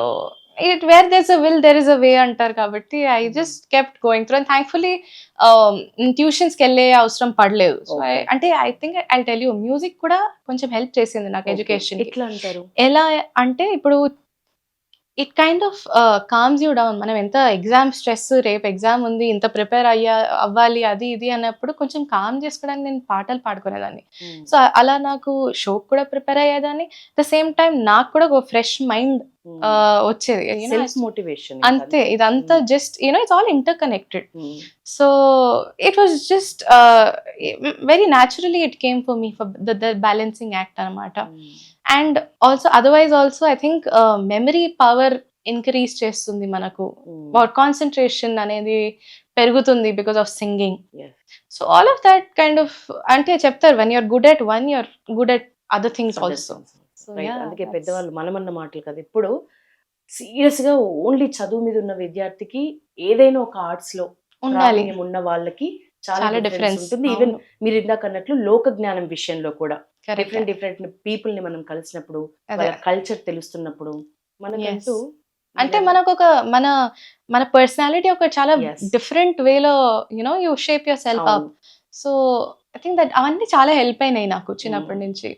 S2: where there is a will there is a way అంటారు కాబట్టి I just kept going through. And thankfully ట్యూషన్స్కి వెళ్ళే అవసరం పడలేదు. సో అంటే I think I tell you music కూడా కొంచెం హెల్ప్ చేసింది నాకు ఎడ్యుకేషన్.
S1: ఎట్లా అంటారు?
S2: ఎలా అంటే ఇప్పుడు it kind of comms you down. మనం ఎంత ఎగ్జామ్ స్ట్రెస్, రేపు ఎగ్జామ్ ఉంది, ఇంత ప్రిపేర్ అవ్వాలి అది ఇది అన్నప్పుడు కొంచెం కామ్ చేసుకోవడానికి నేను పాటలు పాడుకునేదాన్ని. సో అలా నాకు షోకి కూడా ప్రిపేర్ అయ్యేదాన్ని. ద సేమ్ టైం నాకు కూడా ఒక ఫ్రెష్ మైండ్ వచ్చేది.
S1: సెల్ఫ్ మోటివేషన్
S2: అంతే, ఇదంతా just it's all interconnected. So it was just very naturally it came for me for the balancing act అనమాట. And also otherwise also I think memory power increase చేస్తుంది మనకు, concentration అనేది పెరుగుతుంది because of singing. So all of that kind of అంటే చెప్తారు when you're good at one you're good at other things also.
S1: అందుకే పెద్దవాళ్ళు మనమన్న మాటలు కదా. ఇప్పుడు సీరియస్ గా ఓన్లీ చదువు మీద ఉన్న విద్యార్థికి ఏదైనా ఒక ఆర్ట్స్ లో
S2: ఉండాలి
S1: ఉన్న వాళ్ళకి చాలా
S2: చాలా
S1: డిఫరెన్స్
S2: difference.
S1: ఉంటుంది. ఈవెన్ మీరు ఇందాక అన్నట్లు లోక జ్ఞానం విషయంలో కూడా
S2: Correct.
S1: డిఫరెంట్ పీపుల్ ని మనం కలిసినప్పుడు,
S2: అదే.
S1: వాళ్ళ కల్చర్ తెలుస్తున్నప్పుడు మనకంటూ
S2: అంటే మనకు ఒక మన పర్సనాలిటీ ఒక చాలా
S1: Yes.
S2: డిఫరెంట్ వేలో U shape your self up. So I think that అవన్నీ చాలా హెల్ప్ అయినాయి నాకు చిన్నప్పటి నుంచి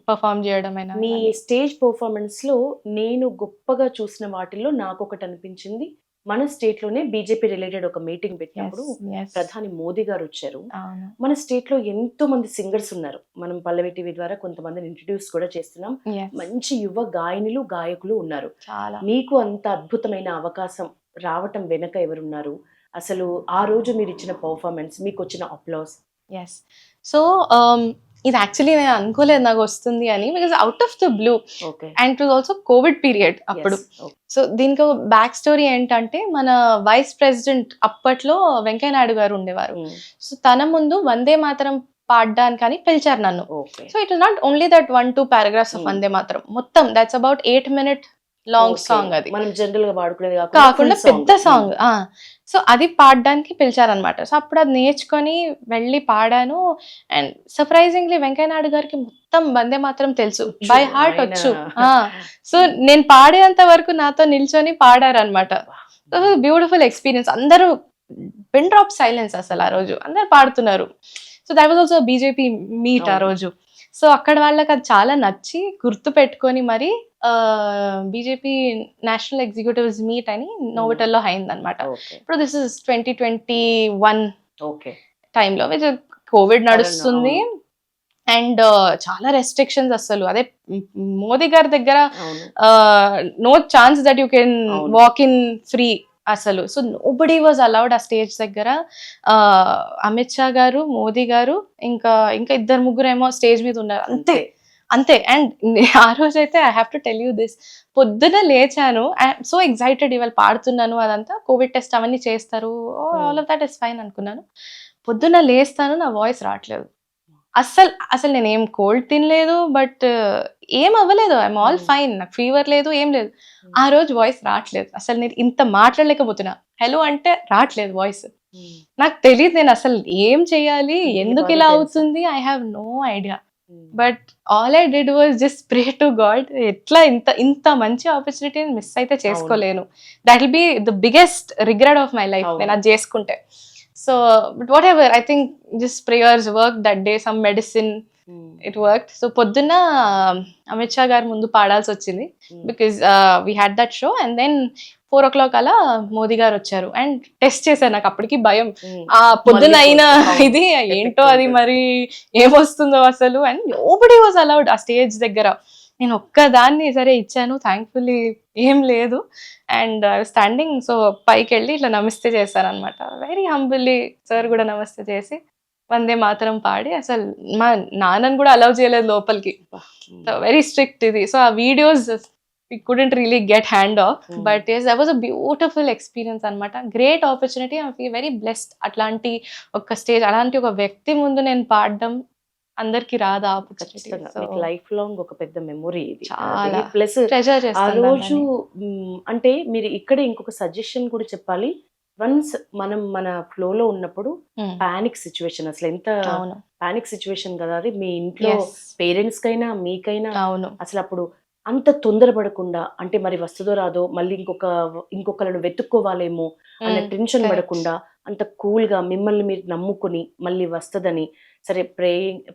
S2: పర్ఫామ్ చేయడం అయినా.
S1: మీ స్టేజ్ పర్ఫార్మెన్స్ లో నేను గొప్పగా చూసిన వాటిల్లో నాకు ఒకటి అనిపించింది, మన స్టేట్ లోనే బీజేపీ రిలేటెడ్ ఒక మీటింగ్ పెట్టినప్పుడు ప్రధాని మోదీ గారు వచ్చారు. మన స్టేట్ లో ఎంతో మంది సింగర్స్ ఉన్నారు. మనం పల్లవి టీవీ ద్వారా కొంతమందిని ఇంట్రడ్యూస్ కూడా చేస్తున్నాం. మంచి యువ గాయనులు, గాయకులు ఉన్నారు.
S2: చాలా
S1: మీకు అంత అద్భుతమైన అవకాశం రావటం వెనక ఎవరున్నారు? అసలు ఆ రోజు మీరు ఇచ్చిన పర్ఫార్మెన్స్, మీకు వచ్చిన అప్లాస్.
S2: ఎస్. సో ఇది యాక్చువల్లీ నేను అనుకోలేదు నాకు వస్తుంది అని, because out of the blue.
S1: Okay.
S2: And it was also Covid period అప్పుడు. సో దీనికి బ్యాక్ స్టోరీ ఏంటంటే మన వైస్ ప్రెసిడెంట్ అప్పట్లో వెంకయ్య నాయుడు గారు ఉండేవారు. సో తన ముందు వందే మాతరం పాడడానికి అని పిలిచారు నన్ను. So it is not only that 1-2 paragraphs of Vande Mataram, మొత్తం that's about 8-minute long song. అది
S1: మనం జనరల్ గా పాడుకునేది
S2: కాకుండా పెద్ద సాంగ్. సో అది పాడడానికి పిలిచారనమాట. సో అప్పుడు అది నేర్చుకొని వెళ్ళి పాడాను. అండ్ సర్ప్రైజింగ్లీ వెంకయ్య నాయుడు గారికి మొత్తం వందే మాత్రం తెలుసు, బై హార్ట్ వచ్చు. సో నేను పాడేంత వరకు నాతో నిల్చొని పాడారనమాట. Beautiful experience. అందరూ పిన్ డ్రాప్ సైలెన్స్ అసలు ఆ రోజు, అందరు పాడుతున్నారు. So that was also BJP meet ఆ రోజు. సో అక్కడ వాళ్ళకి అది చాలా నచ్చి గుర్తు పెట్టుకొని మరి బీజేపీ నేషనల్ ఎగ్జిక్యూటివ్స్ మీట్ అని నోవోటెల్లో అయిందనమాట. ఇప్పుడు దిస్ ఇస్ 2021 టైంలో, విచ్ కోవిడ్ నడుస్తుంది అండ్ చాలా రెస్ట్రిక్షన్స్. అసలు అదే మోదీ గారి దగ్గర no chance that you can walk in free అసలు. సో నోబడీ వాజ్ అలౌడ్ ఆ స్టేజ్ దగ్గర. అమిత్ షా గారు, మోదీ గారు, ఇంకా 2-3 ఏమో స్టేజ్ మీద ఉన్నారు, అంతే అంతే. అండ్ ఆ రోజు అయితే I have to tell you this, పొద్దున లేచాను, ఐఎమ్ సో ఎక్సైటెడ్, ఇవాళ పాడుతున్నాను, అదంతా కోవిడ్ టెస్ట్ అవన్నీ చేస్తారు, all of that is fine అనుకున్నాను. పొద్దున లేస్తాను, నా వాయిస్ రావట్లేదు అసలు నేను ఏం కోల్డ్ తినలేదు, బట్ ఏం అవ్వలేదు, ఐఎమ్ ఆల్ ఫైన్, నాకు ఫీవర్ లేదు, ఏం లేదు. ఆ రోజు వాయిస్ రావట్లేదు అసలు, నేను ఇంత మాట్లాడలేకపోతున్నా, హలో అంటే రావట్లేదు వాయిస్. నాకు తెలియదు నేను అసలు ఏం చెయ్యాలి, ఎందుకు ఇలా అవుతుంది, I have no idea. But all I did was just pray to God, ఎట్లా ఇంత మంచి ఆపర్చునిటీని మిస్ అయితే చేసుకోలేను. That will be the biggest regret of my life నేను అది చేసుకుంటే. So but whatever, I think just prayers work that day, some medicine, it work. So పొద్దున్న అమిత్ షా గారి ముందు పాడాల్సి వచ్చింది because we had that show. And then 4 o'clock అలా మోదీ గారు వచ్చారు అండ్ టెస్ట్ చేశారు. నాకు అప్పటికి భయం, ఆ పొద్దున అయిన ఇది ఏంటో అది మరి ఏమొస్తుందో అసలు. అండ్ నోబడీ వాజ్ అలౌడ్ ఆ స్టేజ్ దగ్గర. నేను ఒక్కదాన్ని సరే ఇచ్చాను, థ్యాంక్ఫుల్లీ ఏం లేదు. అండ్ స్టాండింగ్, సో పైకి వెళ్ళి ఇట్లా నమస్తే చేశాను అనమాట. వెరీ హంబుల్లీ సార్ కూడా నమస్తే చేసి వందే మాతరం పాడి, అసలు మా నాన్నని కూడా అలౌ చేయలేదు లోపలికి. వెరీ స్ట్రిక్ట్ ఇది. సో ఆ videos we couldn't really get hand off, but yes, that was a beautiful experience అనమాట. Great opportunity. I feel very blessed. అట్లాంటి ఒక స్టేజ్, అలాంటి ఒక వ్యక్తి ముందు నేను పాడడం అందరికి రాదు ఆపర్చునిటీ.
S1: లైఫ్ లాంగ్ ఒక పెద్ద మెమొరీ ఇది.
S2: చాలా
S1: ప్లస్
S2: ట్రెజర్
S1: ఆ
S2: చేస్తాను
S1: రోజు అంటే మీరు ఇక్కడ ఇంకొక సజెషన్ కూడా చెప్పాలి. వన్స్ మనం మన ఫ్లో లో ఉన్నప్పుడు పానిక్ సిచ్యువేషన్, అసలు ఎంత
S2: అవును
S1: పానిక్ సిచ్యువేషన్ కదా అది. మీ ఇంట్లో
S2: Yes.
S1: పేరెంట్స్ కైనా మీకైనా
S2: అవును
S1: అసలు అప్పుడు అంత తొందరపడకుండా, అంటే మరి వస్తుందో రాదో, మళ్ళీ ఇంకొకళ్ళను వెతుక్కోవాలేమో అన్న టెన్షన్
S2: correct.
S1: పడకుండా అంత కూల్ గా మిమ్మల్ని మీరు నమ్ముకుని మళ్ళీ వస్తుందని, సరే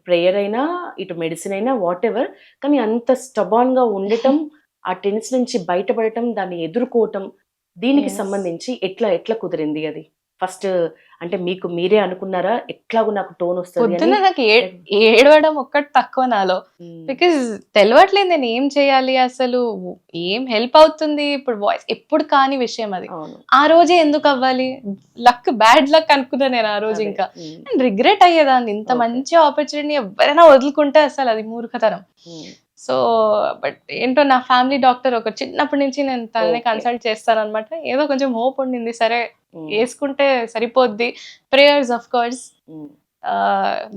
S1: ప్రేయర్ అయినా ఇటు మెడిసిన్ అయినా వాట్ ఎవర్, కానీ అంత స్టబాన్ గా ఉండటం, ఆ టెన్షన్ నుంచి బయటపడటం, దాన్ని ఎదుర్కోవటం, దీనికి
S2: Yes.
S1: సంబంధించి ఎట్లా కుదిరింది అది? ఫస్ట్ అంటే మీకు మీరే అనుకున్నారా ఎట్లాగో నాకు టోన్ వస్తుంది
S2: పొద్దున్న నాకు ఏడవడం ఒక్కటి తక్కువ నాలో. బికాజ్ తెలియట్లేదు నేను ఏం చేయాలి, అసలు ఏం హెల్ప్ అవుతుంది. ఇప్పుడు వాయిస్ ఎప్పుడు కాని విషయం అది.
S1: అవును.
S2: ఆ రోజే ఎందుకు అవ్వాలి, లక్ బ్యాడ్ లక్ అనుకున్నా నేను ఆ రోజు.
S1: అదే.
S2: ఇంకా రిగ్రెట్ అయ్యేదాన్ని. ఇంత
S1: Okay.
S2: మంచి ఆపర్చునిటీ ఎవరైనా వదులుకుంటే అసలు అది మూర్ఖతరం. సో బట్ ఏంటో నా ఫ్యామిలీ డాక్టర్ ఒక చిన్నప్పటి నుంచి నేను తనని
S1: Okay.
S2: కన్సల్ట్ చేస్తాను అనమాట. ఏదో కొంచెం హోప్ ఉండింది, సరే వేసుకుంటే సరిపోద్ది. ప్రేయర్స్ ఆఫ్ కోర్స్,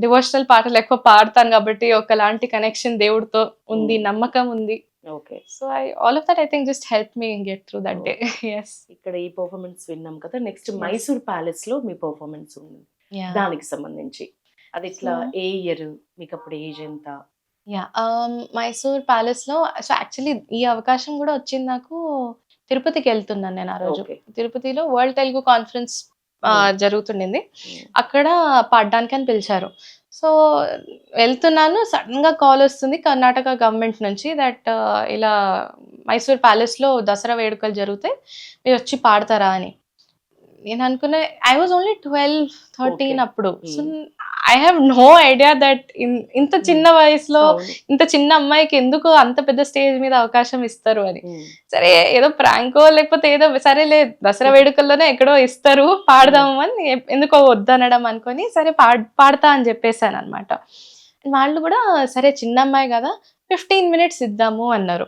S2: డివోషనల్ పాటలు ఎక్కువ పాడతాను కాబట్టి ఒకలాంటి కనెక్షన్ దేవుడితో ఉంది, నమ్మకం ఉంది.
S1: Okay.
S2: So all of that I think just help me get through that day. Yes.
S1: ఇక్కడ ఈ పర్ఫార్మెన్స్ విన్నాం కదా, నెక్స్ట్ మైసూర్ ప్యాలెస్ లో మీ పర్ఫార్మెన్స్ ఉంది, దానికి సంబంధించి అది ఇట్లా
S2: So-
S1: ఏ ఇయర్, మీకు అప్పుడు ఏజ్ ఎంత?
S2: మైసూర్ ప్యాలెస్ లో. సో యాక్చువల్లీ ఈ అవకాశం కూడా వచ్చింది నాకు. తిరుపతికి వెళ్తున్నాను నేను ఆ రోజు.
S1: Okay.
S2: తిరుపతిలో వరల్డ్ తెలుగు కాన్ఫరెన్స్ జరుగుతుండింది. అక్కడ పాడడానికి అని పిలిచారు. సో వెళ్తున్నాను, సడన్ గా కాల్ వస్తుంది కర్ణాటక గవర్నమెంట్ నుంచి దట్ ఇలా మైసూర్ ప్యాలెస్ లో దసరా వేడుకలు జరుగుతాయి, మీరు వచ్చి పాడతారా అని. నేను అనుకున్నా ఐ వాజ్ ఓన్లీ 12-13
S1: Okay.
S2: అప్పుడు. So I have no idea that ఇంత చిన్న వయసులో ఇంత చిన్న అమ్మాయికి ఎందుకు అంత పెద్ద స్టేజ్ మీద అవకాశం ఇస్తారు అని. సరే ఏదో ప్రాంకో లేకపోతే ఏదో సరేలే దసరా వేడుకల్లోనే ఎక్కడో ఇస్తారు పాడదాము అని ఎందుకో వద్దనడం అనుకొని సరే పాడతా అని చెప్పేశాను అనమాట. వాళ్ళు కూడా సరే చిన్న అమ్మాయి కదా 15 minutes ఇద్దాము అన్నారు.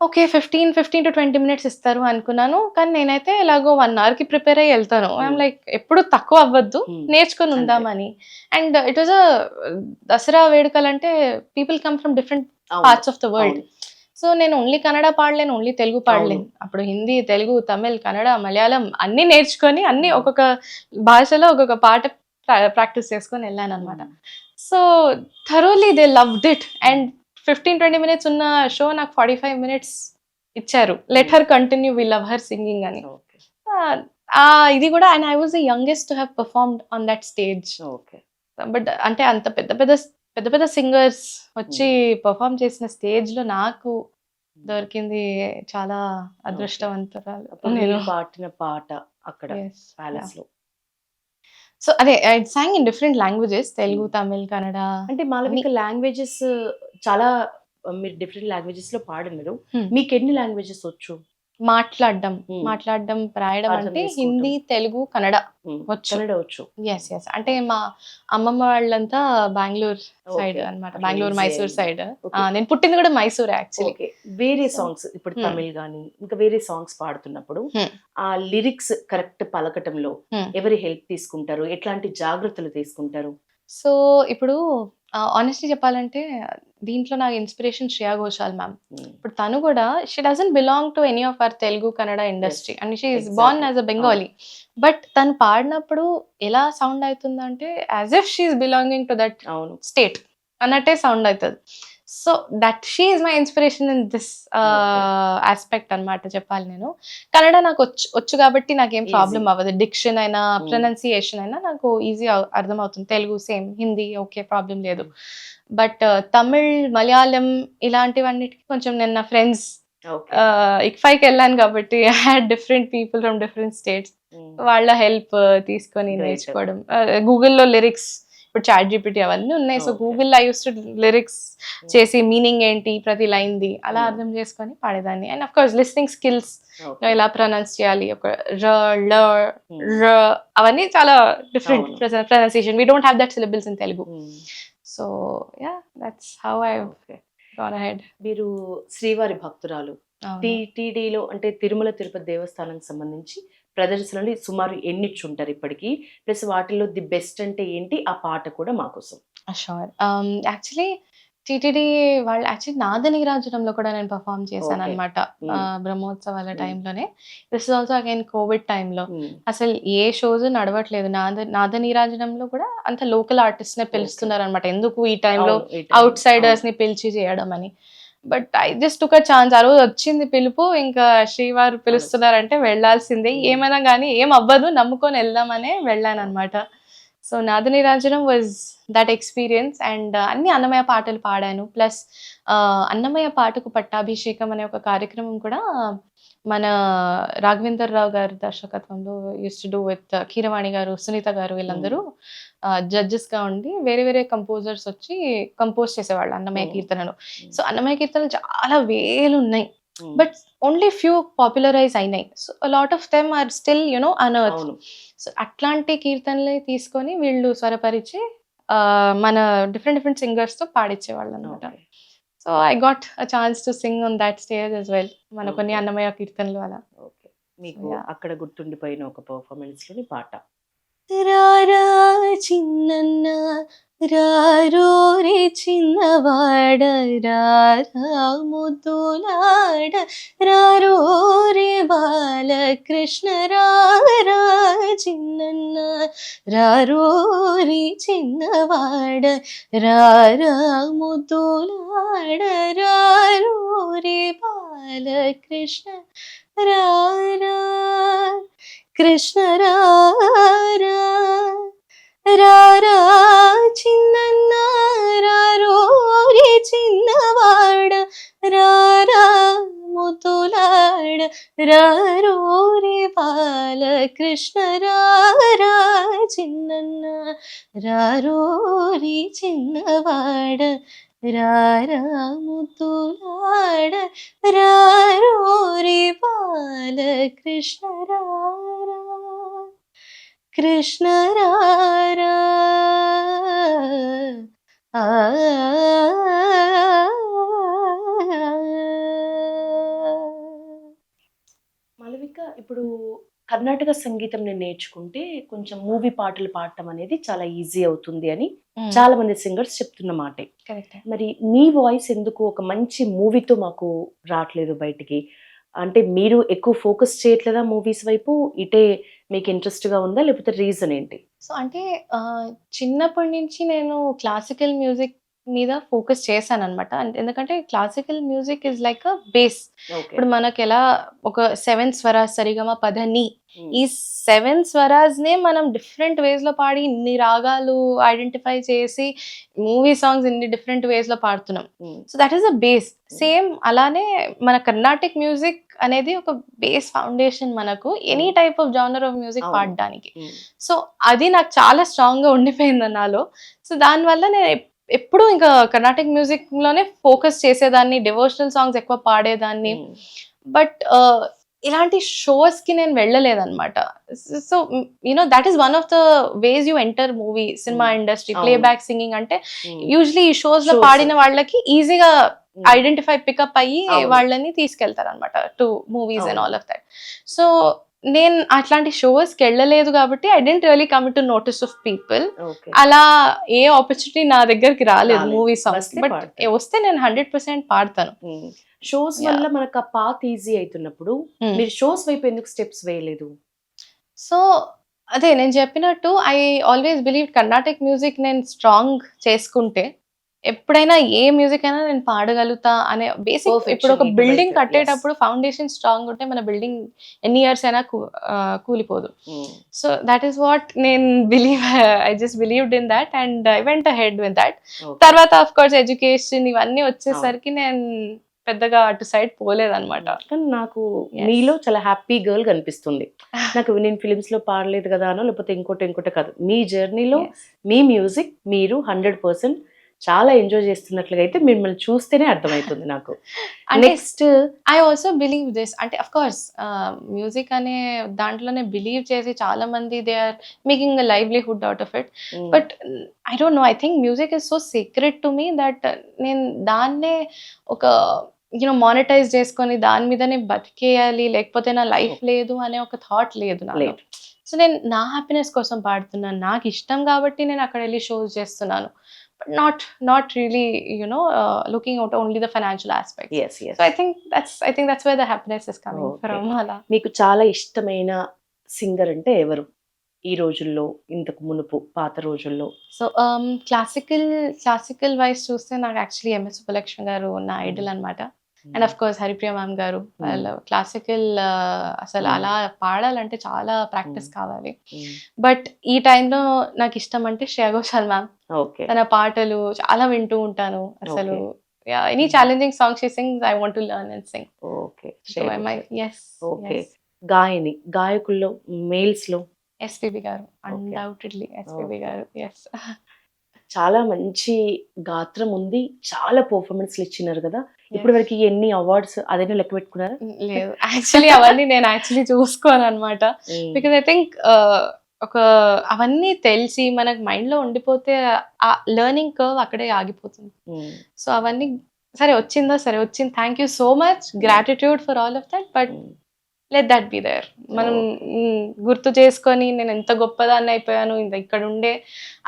S2: ఓకే 15 to 20 minutes ఇస్తారు అనుకున్నాను. కానీ నేనైతే ఇలాగో 1 hour కి ప్రిపేర్ అయ్యి వెళ్తాను. ఐఎమ్ లైక్ ఎప్పుడు తక్కువ అవ్వద్దు, నేర్చుకొని ఉందామని. అండ్ ఇట్ వాజ్ దసరా వేడుకలు అంటే people come from different parts of the world. So నేను ఓన్లీ కన్నడ పాడలేను, ఓన్లీ తెలుగు పాడలేను. అప్పుడు హిందీ, తెలుగు, తమిళ్, కన్నడ, మలయాళం అన్ని నేర్చుకొని అన్ని ఒక్కొక్క భాషలో ఒక్కొక్క పాట ప్రాక్టీస్ చేసుకొని వెళ్ళాను అనమాట. So thoroughly they loved it. And 15-20 minutes ఉన్న షో నాకు 45 minutes ఇచ్చారు. Let her continue, we love her singing అని. ఇది కూడా. And I was the youngest to have performed on that stage. But అంటే అంత పెద్ద పెద్ద సింగర్స్ వచ్చి పర్ఫార్మ్ చేసిన స్టేజ్ లో నాకు దొరికింది. చాలా అదృష్టవంతురాలు నేను.
S1: పాడిన పాట అక్కడ ప్యాలెస్ లో.
S2: సో అదే I sang in different languages, Telugu, Tamil, Kannada.
S1: అంటే మాలవిక లాంగ్వేజెస్ చాలా, మీరు డిఫరెంట్ లాంగ్వేజెస్ లో పాడినారు. మీకు ఎన్ని లాంగ్వేజెస్ వచ్చు?
S2: మాట్లాడడం రాయడం అంటే హిందీ, తెలుగు, కన్నడ వచ్చు. ఎస్. అంటే మా అమ్మమ్మ వాళ్ళంతా బెంగళూరు సైడ్ అన్నమాట, బెంగళూరు మైసూర్ సైడ్. నేను పుట్టింది కూడా మైసూర్ యాక్చువల్లీ.
S1: వేరే సాంగ్స్ ఇప్పుడు తమిళ్ గానీ ఇంకా వేరే సాంగ్స్ పాడుతున్నప్పుడు ఆ లిరిక్స్ కరెక్ట్ పలకటంలో ఎవరి హెల్ప్ తీసుకుంటారు, ఎట్లాంటి జాగ్రత్తలు తీసుకుంటారు?
S2: సో ఇప్పుడు ఆనెస్ట్లీ చెప్పాలంటే దీంట్లో నాకు ఇన్స్పిరేషన్ శ్రేయా ఘోషాల్ మ్యామ్. ఇప్పుడు తను కూడా she doesn't belong to any of our Telugu Kannada industry and she is Born as a Bengali. But తను పాడినప్పుడు ఎలా సౌండ్ అవుతుందంటే as if she is belonging to that state అన్నట్టే సౌండ్ అవుతుంది. So that she is my inspiration in this aspect అన్నమాట చెప్పాలి. నేను కన్నడ నాకు వచ్చు కాబట్టి నాకేం
S1: Easy.
S2: ప్రాబ్లం అవ్వదు. డిక్షన్ అయినా ప్రొనౌన్సియేషన్ అయినా నాకు ఈజీ అర్థమవుతుంది. Telugu same, Hindi okay problem లేదు. బట్ తమిళ్, మలయాళం ఇలాంటివన్నిటికి కొంచెం నేను నా ఫ్రెండ్స్
S1: ఓకే.
S2: ఇక్ఫైకి వెళ్ళాను కాబట్టి I had different people from different states, వాళ్ళ హెల్ప్ తీసుకొని
S1: Great.
S2: నేర్చుకోవడం. గూగుల్లో లిరిక్స్, ఇప్పుడు చాట్ జీపీటీ అవన్నీ ఉన్నాయి. So
S1: Okay.
S2: గూగుల్లో ఐ యూస్ టు లిరిక్స్ చేసి మీనింగ్ ఏంటి ప్రతి లైన్ది అలా అర్థం చేసుకొని పాడేదాన్ని. And of course listening skills,
S1: Okay.
S2: ఎలా ప్రొనౌన్స్ చేయాలి, ఒక ర ల ర అవన్నీ చాలా డిఫరెంట్
S1: అవును.
S2: Pronunciation. We don't have that syllables in Telugu. So yeah, that's how I
S1: okay.
S2: Gone ahead.
S1: మీరు శ్రీవారి భక్తురాలు. టీటీడీలో అంటే తిరుమల తిరుపతి దేవస్థానానికి సంబంధించి ప్రదర్శనలు సుమారు ఎన్నిచ్చుంటారు ఇప్పటికి? ప్లస్ వాటిలో ది బెస్ట్ అంటే ఏంటి? ఆ పాట కూడా మా కోసం.
S2: షూర్. యాక్చువల్లీ టీటీడీ వాళ్ళు యాక్చువల్లీ నాద నీరాజనంలో కూడా నేను పర్ఫామ్ చేశాను
S1: Okay.
S2: అనమాట. బ్రహ్మోత్సవాల
S1: Mm.
S2: టైంలోనే. This is also again Covid టైంలో.
S1: Mm.
S2: అసలు ఏ షోస్ నడవట్లేదు. నాద నీరాజనంలో కూడా అంత లోకల్ ఆర్టిస్ట్ నే పిలుస్తున్నారు అనమాట. ఎందుకు ఈ టైంలో
S1: అవును, ఈ time.
S2: అవుట్ సైడర్స్ ని పిలిచి చేయడం అని. But I just took a chance. ఆ రోజు వచ్చింది పిలుపు, ఇంకా శ్రీవారు పిలుస్తున్నారంటే వెళ్ళాల్సిందే. ఏమైనా కానీ ఏం అవ్వదు, నమ్ముకొని వెళ్దామనే వెళ్ళాను అనమాట. So Nada Neerajanam was that experience. And అన్ని అన్నమయ్య పాటలు పాడాను. ప్లస్ అన్నమయ్య పాటకు పట్టాభిషేకం అనే ఒక కార్యక్రమం కూడా మన రాఘవేందర్ రావు గారి దర్శకత్వంలో use to do with Keeravani గారు, సునీత గారు, వీళ్ళందరూ జడ్జెస్ గా ఉండి వేరే వేరే కంపోజర్స్ వచ్చి కంపోజ్ చేసేవాళ్ళు అన్నమయ్య కీర్తనలు. సో అన్నమయ్య కీర్తనలు చాలా వేలు ఉన్నాయి,
S1: Mm.
S2: But only few popularise అయినాయి. So lot of them are still unearth.
S1: అవును.
S2: సో అట్లాంటి కీర్తనలే తీసుకొని వీళ్ళు స్వరపరిచి మన డిఫరెంట్ సింగర్స్ తో పాడించేవాళ్ళు అనమాట.
S1: Okay.
S2: So I got a chance to sing on that stage as well. మన కొన్ని
S1: Okay.
S2: అన్నమయ్య కీర్తనలు అలా.
S1: ఓకే. మీకు
S2: Yeah.
S1: అక్కడ గుర్తుండిపోయిన ఒక పర్ఫార్మెన్స్ లోని పాట.
S2: రారా చిన్నన్న రారో రే చిన్నవాడ రారా ముద్దులాడ రారో రే బాలకృష్ణ రారా చిన్నన్న రారో రే చిన్నవాడ రారా ముద్దులాడ రారో రే బాలకృష్ణ రారా కృష్ణ రారా రారా చిన్నన్న రారో రే చిన్నవాడ రారా ముద్దులాడ రారో రే బాలకృష్ణ రారా చిన్నన్న రారో రే చిన్నవాడ రారా ముద్దులాడ రారో రే బాలకృష్ణ రారా కృష్ణ రారా. ఆ
S1: మాలవిక, ఇప్పుడు కర్ణాటక సంగీతం నేను నేర్చుకుంటే కొంచెం మూవీ పాటలు పాడటం అనేది చాలా ఈజీ అవుతుంది అని చాలా మంది సింగర్స్ చెప్తున్న మాటే.
S2: కరెక్ట్.
S1: మరి మీ వాయిస్ ఎందుకు ఒక మంచి మూవీతో మాకు రావట్లేదు బయటికి? అంటే మీరు ఎక్కువ ఫోకస్ చేయట్లేదా మూవీస్ వైపు? ఇటే మీకు ఇంట్రెస్ట్ గా ఉందా, లేకపోతే రీజన్ ఏంటి?
S2: సో అంటే చిన్నప్పటి నుంచి నేను క్లాసికల్ మ్యూజిక్ మీద ఫోకస్ చేశాను అనమాట. ఎందుకంటే classical music is like a base.
S1: Okay.
S2: ఇప్పుడు మనకి ఎలా ఒక 7 స్వరాస్ సరిగమ పదని, ఈ 7 స్వరాస్ నే మనం డిఫరెంట్ వేస్ లో పాడి ఇన్ని రాగాలు ఐడెంటిఫై చేసి మూవీ సాంగ్స్ ఇన్ని డిఫరెంట్ వేస్ లో పాడుతున్నాం. So that is a base. Same అలానే మన కర్ణాటిక్ మ్యూజిక్ అనేది ఒక బేస్ ఫౌండేషన్ మనకు any type of genre of music
S1: అవును.
S2: పాడడానికి. సో అది నాకు చాలా స్ట్రాంగ్ గా ఉండిపోయింది నాలో. సో దానివల్ల నేను ఎప్పుడు ఇంకా కర్ణాటిక్ మ్యూజిక్ లోనే ఫోకస్ చేసేదాన్ని, డివోషనల్ సాంగ్స్ ఎక్కువ పాడేదాన్ని. బట్ ఇలాంటి షోస్ కి నేను వెళ్ళలేదన్నమాట. So that is one of the ways you enter movie cinema industry. Playback singing అంటే యూజువలీ ఈ షోస్ లో
S1: Shows.
S2: పాడిన వాళ్ళకి ఈజీగా ఐడెంటిఫై పికప్ అయ్యి
S1: అవును.
S2: వాళ్ళని తీసుకెళ్తారు అనమాట టు మూవీస్ అండ్
S1: అవును.
S2: All of that. సో నేను అట్లాంటి షోస్ కి వెళ్ళలేదు కాబట్టి I didn't really come to notice of people.
S1: Okay.
S2: అలా ఏ ఆపర్చునిటీ నా దగ్గరికి రాలేదు
S1: రాలేదు.
S2: Movie songs.
S1: వస్తే
S2: బట్
S1: పాడతారు.
S2: వస్తే నేను 100% పాడతాను.
S1: షోస్ వల్ల మనకు ఆ పాత్ ఈజీ అవుతున్నప్పుడు మీరు షోస్ వైపు ఎందుకు స్టెప్స్ వేయలేదు?
S2: సో అదే నేను చెప్పినట్టు I always believe Carnatic music నేను స్ట్రాంగ్ చేసుకుంటే ఎప్పుడైనా ఏ మ్యూజిక్ అయినా నేను పాడగలుగుతా అనే బేసిక్.
S1: Perfection
S2: ఇప్పుడు ఒక
S1: మీకు
S2: బిల్డింగ్
S1: అయితే,
S2: కట్టేటప్పుడు ఫౌండేషన్ స్ట్రాంగ్ ఉంటే మన బిల్డింగ్ ఎన్ని ఇయర్స్ అయినా కూలిపోదు. సో దట్ ఈస్ వాట్ నేను believe. I just believed in that and I went ahead with that. తర్వాత ఆఫ్ కోర్స్ ఎడ్యుకేషన్ ఇవన్నీ వచ్చేసరికి నేను పెద్దగా అటు సైడ్ పోలేదన్నమాట.
S1: కానీ నాకు
S2: Yes.
S1: మీలో చాలా హ్యాపీ గర్ల్ కనిపిస్తుంది. నాకు నేను ఫిలిమ్స్ లో పాడలేదు కదా అనో లేకపోతే ఇంకోటి కాదు, మీ జర్నీలో
S2: Yes.
S1: మీ మ్యూజిక్ మీరు 100% చాలా ఎంజాయ్ చేస్తున్నట్లుగా అయితే మిమ్మల్ని చూస్తేనే అర్థమవుతుంది నాకు.
S2: అంటే
S1: next
S2: I also believe this. అంటే అఫ్ కోర్స్ మ్యూజిక్ అనే దాంట్లోనే బిలీవ్ చేసి చాలా మంది they are making a livelihood out of it. But I don't know, I think music is so secret to me that నేను దాన్నే ఒక మానిటైజ్ చేసుకొని దాని మీదనే బతికేయాలి, లేకపోతే నా లైఫ్ లేదు అనే ఒక థాట్ లేదు నాలో.
S1: లేదు.
S2: సో నేను నా హ్యాపీనెస్ కోసం పాడుతున్నాను, నాకు ఇష్టం కాబట్టి నేను అక్కడ వెళ్ళి షోస్ చేస్తున్నాను. But not really looking out only the financial aspect.
S1: Yes yes.
S2: So I think that's where the happiness is coming
S1: Okay.
S2: from. అలా.
S1: మీకు చాలా ఇష్టమైన సింగర్ అంటే ఎవరు ఈ రోజుల్లో, ఇంతకు మునుపు పాత రోజుల్లో?
S2: సో క్లాసికల్ వైస్ చూస్తే నాకు యాక్చువల్లీ ఎంఎస్ సుబ్బలక్ష్మి గారు నా ఐడల్ అన్నమాట. And of course Haripriya ma'am గారు. వాళ్ళు క్లాసికల్ అసలు అలా పాడాలంటే చాలా ప్రాక్టీస్ కావాలి. బట్ ఈ టైంలో నాకు ఇష్టం అంటే శ్రేయా ఘోషాల్ మ్యామ్.
S1: ఓకే
S2: తన పాటలు చాలా వింటూ ఉంటాను అసలు. Any challenging song she sings I want to learn and sing.
S1: Okay.
S2: Okay.
S1: గాయని, గాయకుల్లో మేల్స్ లో
S2: ఎస్పీబీ గారు, అన్డౌటెడ్లీ ఎస్పీబీ గారు. ఎస్.
S1: చాలా మంచి గాత్రం ఉంది, చాలా పర్ఫార్మెన్స్లు ఇచ్చినారు కదా. ఇప్పటి వరకు ఎన్ని అవార్డ్స్ అదైనా లెక్క పెట్టుకున్నారా?
S2: లేదు, యాక్చువల్లీ అవన్నీ నేను యాక్చువల్లీ చూసుకోను అనమాట. బికాజ్ ఐ థింక్ ఒక అవన్నీ తెలిసి మనకు మైండ్ లో ఉండిపోతే ఆ లెర్నింగ్ కర్వ్ అక్కడే ఆగిపోతుంది. సో అవన్నీ సరే వచ్చిందా, సరే వచ్చింది, thank you so much, gratitude for all of that, but let that be there. మనం గుర్తు చేసుకొని నేను ఎంత గొప్పదాన్ని అయిపోయాను ఇక్కడ ఉండే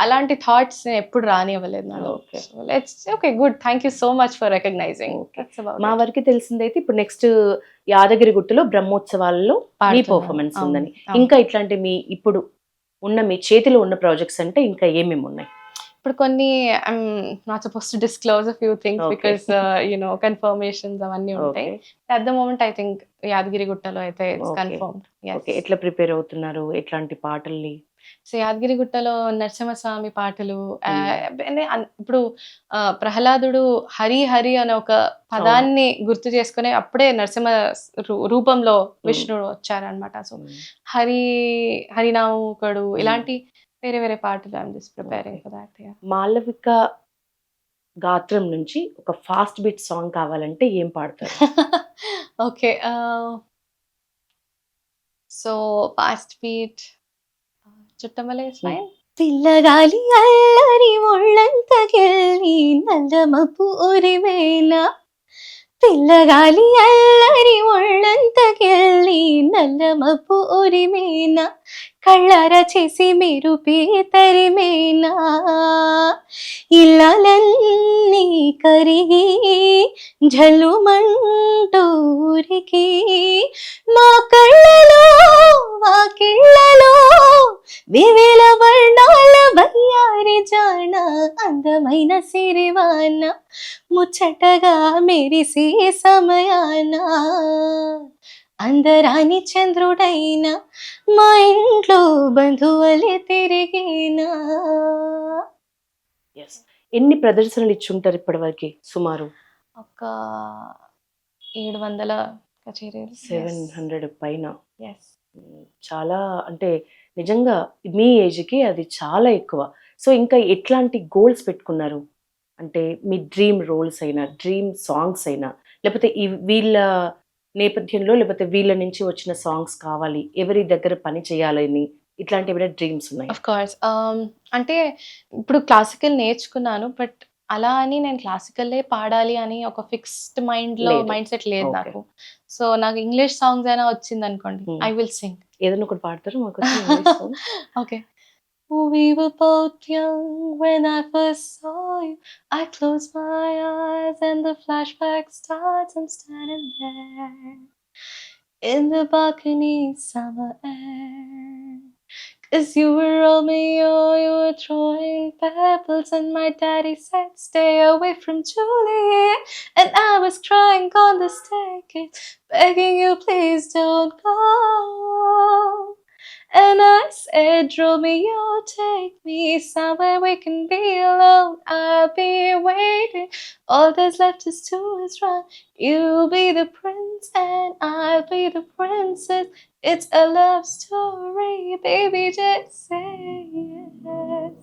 S2: అలాంటి థాట్స్ నేను ఎప్పుడు రానివ్వలేదు నాలో. Okay good, thank you so much for recognising.
S1: మా వరకు తెలిసిందైతే ఇప్పుడు నెక్స్ట్ యాదగిరి గుట్టలో బ్రహ్మోత్సవాల్లో మీ పర్ఫార్మెన్స్ ఉందని. ఇంకా ఇట్లాంటి మీ ఇప్పుడు ఉన్న మీ చేతిలో ఉన్న ప్రాజెక్ట్స్ అంటే ఇంకా ఏమేమి ఉన్నాయి?
S2: ఇప్పుడు కొన్ని I'm not suppose to disclose a few things because confirmations అవన్నీ ఉంటాయి. At the moment I think Yadagiri గుట్టలో అయితే ఇట్స్ కన్ఫర్మ్డ్.
S1: ఎట్లా ప్రిపేర్ అవుతున్నారు, ఎట్లాంటి పాటల్ని?
S2: సో యాదగిరి గుట్టలో నరసింహస్వామి పాటలు. ఇప్పుడు ప్రహ్లాదుడు హరి హరి అనే ఒక పదాన్ని గుర్తు చేసుకుని అప్పుడే నరసింహ రూపంలో విష్ణుడు వచ్చారనమాట. సో హరినాముకుడు ఇలాంటి వేరే పాటలు I'm just preparing for that.
S1: Malavika గాత్రం నుంచి ఒక ఫాస్ట్ బీట్ సాంగ్ కావాలంటే ఏం పాడతారు?
S2: Okay, so fast beat Chuttamalle is fine. పిల్లగాలి అల్లరి ఒళ్ళంతకెళ్ళి నల్లమప్పు ఉరిమేనా, పిల్లగాలి అల్లరి ఒళ్ళంతకెళ్ళి నల్లమప్పు ఉరిమేనా, కళ్ళార చేసి మీరు తరిమేనా, ఇళ్ళలన్నీ కరిగి జల్లుమంటూరికి మా కళ్ళలో వాకిళ్ళలో వివేల వర్ణాల వయ్యారి జాణ అందమైన సిరివాన ముచ్చటగా మెరిసే సమయాన అందరాని చంద్రుడైనా మా ఇంట్లో బంధువులే తిరిగినా.
S1: ఎన్ని ప్రదర్శనలు ఇచ్చుంటారు ఇప్పటి వరకు సుమారు?
S2: ఒక 700 కచేరీలు.
S1: 700 పైన.
S2: Yes.
S1: చాలా అంటే నిజంగా మీ ఏజ్కి అది చాలా ఎక్కువ. సో ఇంకా ఎట్లాంటి గోల్స్ పెట్టుకున్నారు? అంటే మీ డ్రీమ్ రోల్స్ అయినా, డ్రీమ్ సాంగ్స్ అయినా, లేకపోతే వీళ్ళ నేపథ్యంలో లేకపోతే వీళ్ళ నుంచి వచ్చిన సాంగ్స్ కావాలి, ఎవరి దగ్గర పని చేయాలని, ఇట్లాంటి ఏమైనా డ్రీమ్స్ ఉన్నాయి?
S2: Of course. అంటే ఇప్పుడు క్లాసికల్ నేర్చుకున్నాను, బట్ అలా అని నేను క్లాసికల్లే పాడాలి అని ఒక ఫిక్స్డ్ మైండ్ సెట్ లేదు నాకు. సో నాకు ఇంగ్లీష్ సాంగ్స్ అయినా వచ్చింది అనుకోండి, ఐ విల్ సింగ్.
S1: ఏదైనా ఒకటి పాడతారు మాకు?
S2: Okay. We were both young when I first saw you. I close my eyes and the flashback starts. I'm standing there in the balcony, summer air. 'Cause you were Romeo, you were throwing pebbles, and my daddy said, stay away from Juliet. And I was crying on the staircase, begging you, please don't go. And I said, Romeo, take me somewhere we can be alone. I'll be waiting. All that's left is to us run. You'll be the prince and I'll be the princess. It's a love story, baby, just say yes.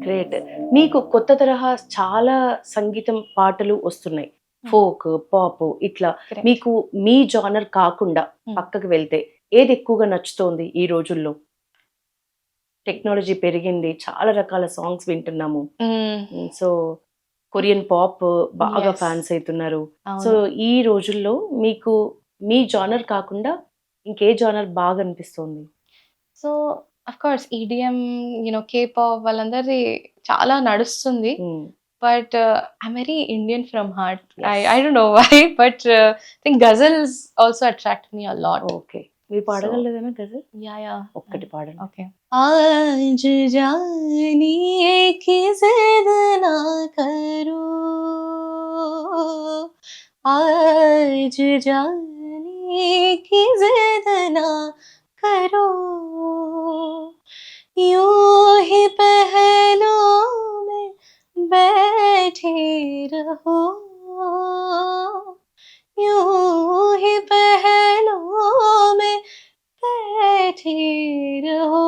S1: Great. మీకు కొత్త తరహా చాలా సంగీతం పాటలు వస్తున్నాయి, folk, pop ఇట్లా.
S2: Correct.
S1: మీకు మీ genre కాకుండా
S2: Hmm.
S1: పక్కకు వెళ్తే ఏది ఎక్కువగా నచ్చుతోంది ఈ రోజుల్లో? టెక్నాలజీ పెరిగింది, చాలా రకాల సాంగ్స్ వింటున్నాము. సో కొరియన్ పాప్ బాగా
S2: Yes.
S1: ఫ్యాన్స్ అవుతున్నారు. సో
S2: అవును.
S1: ఈ రోజుల్లో మీకు మీ జానర్ కాకుండా ఇంకే జానర్ బాగా అనిపిస్తుంది?
S2: So of course EDM, K pop వాళ్ళందరిది చాలా నడుస్తుంది. But I'm very Indian from heart.
S1: Yes.
S2: I don't know why, but think ghazals also attract me a lot.
S1: Okay, మీరు పాడగలరేనా గజల్?
S2: Yeah.
S1: ఒక్కటి పాడండి.
S2: Okay. आज जानिए कि जिद ना करो, आज जानिए कि जिद ना करो, यूं ही पहलों में बैठे रहो, यूं ही पहलों में बैठे रहो,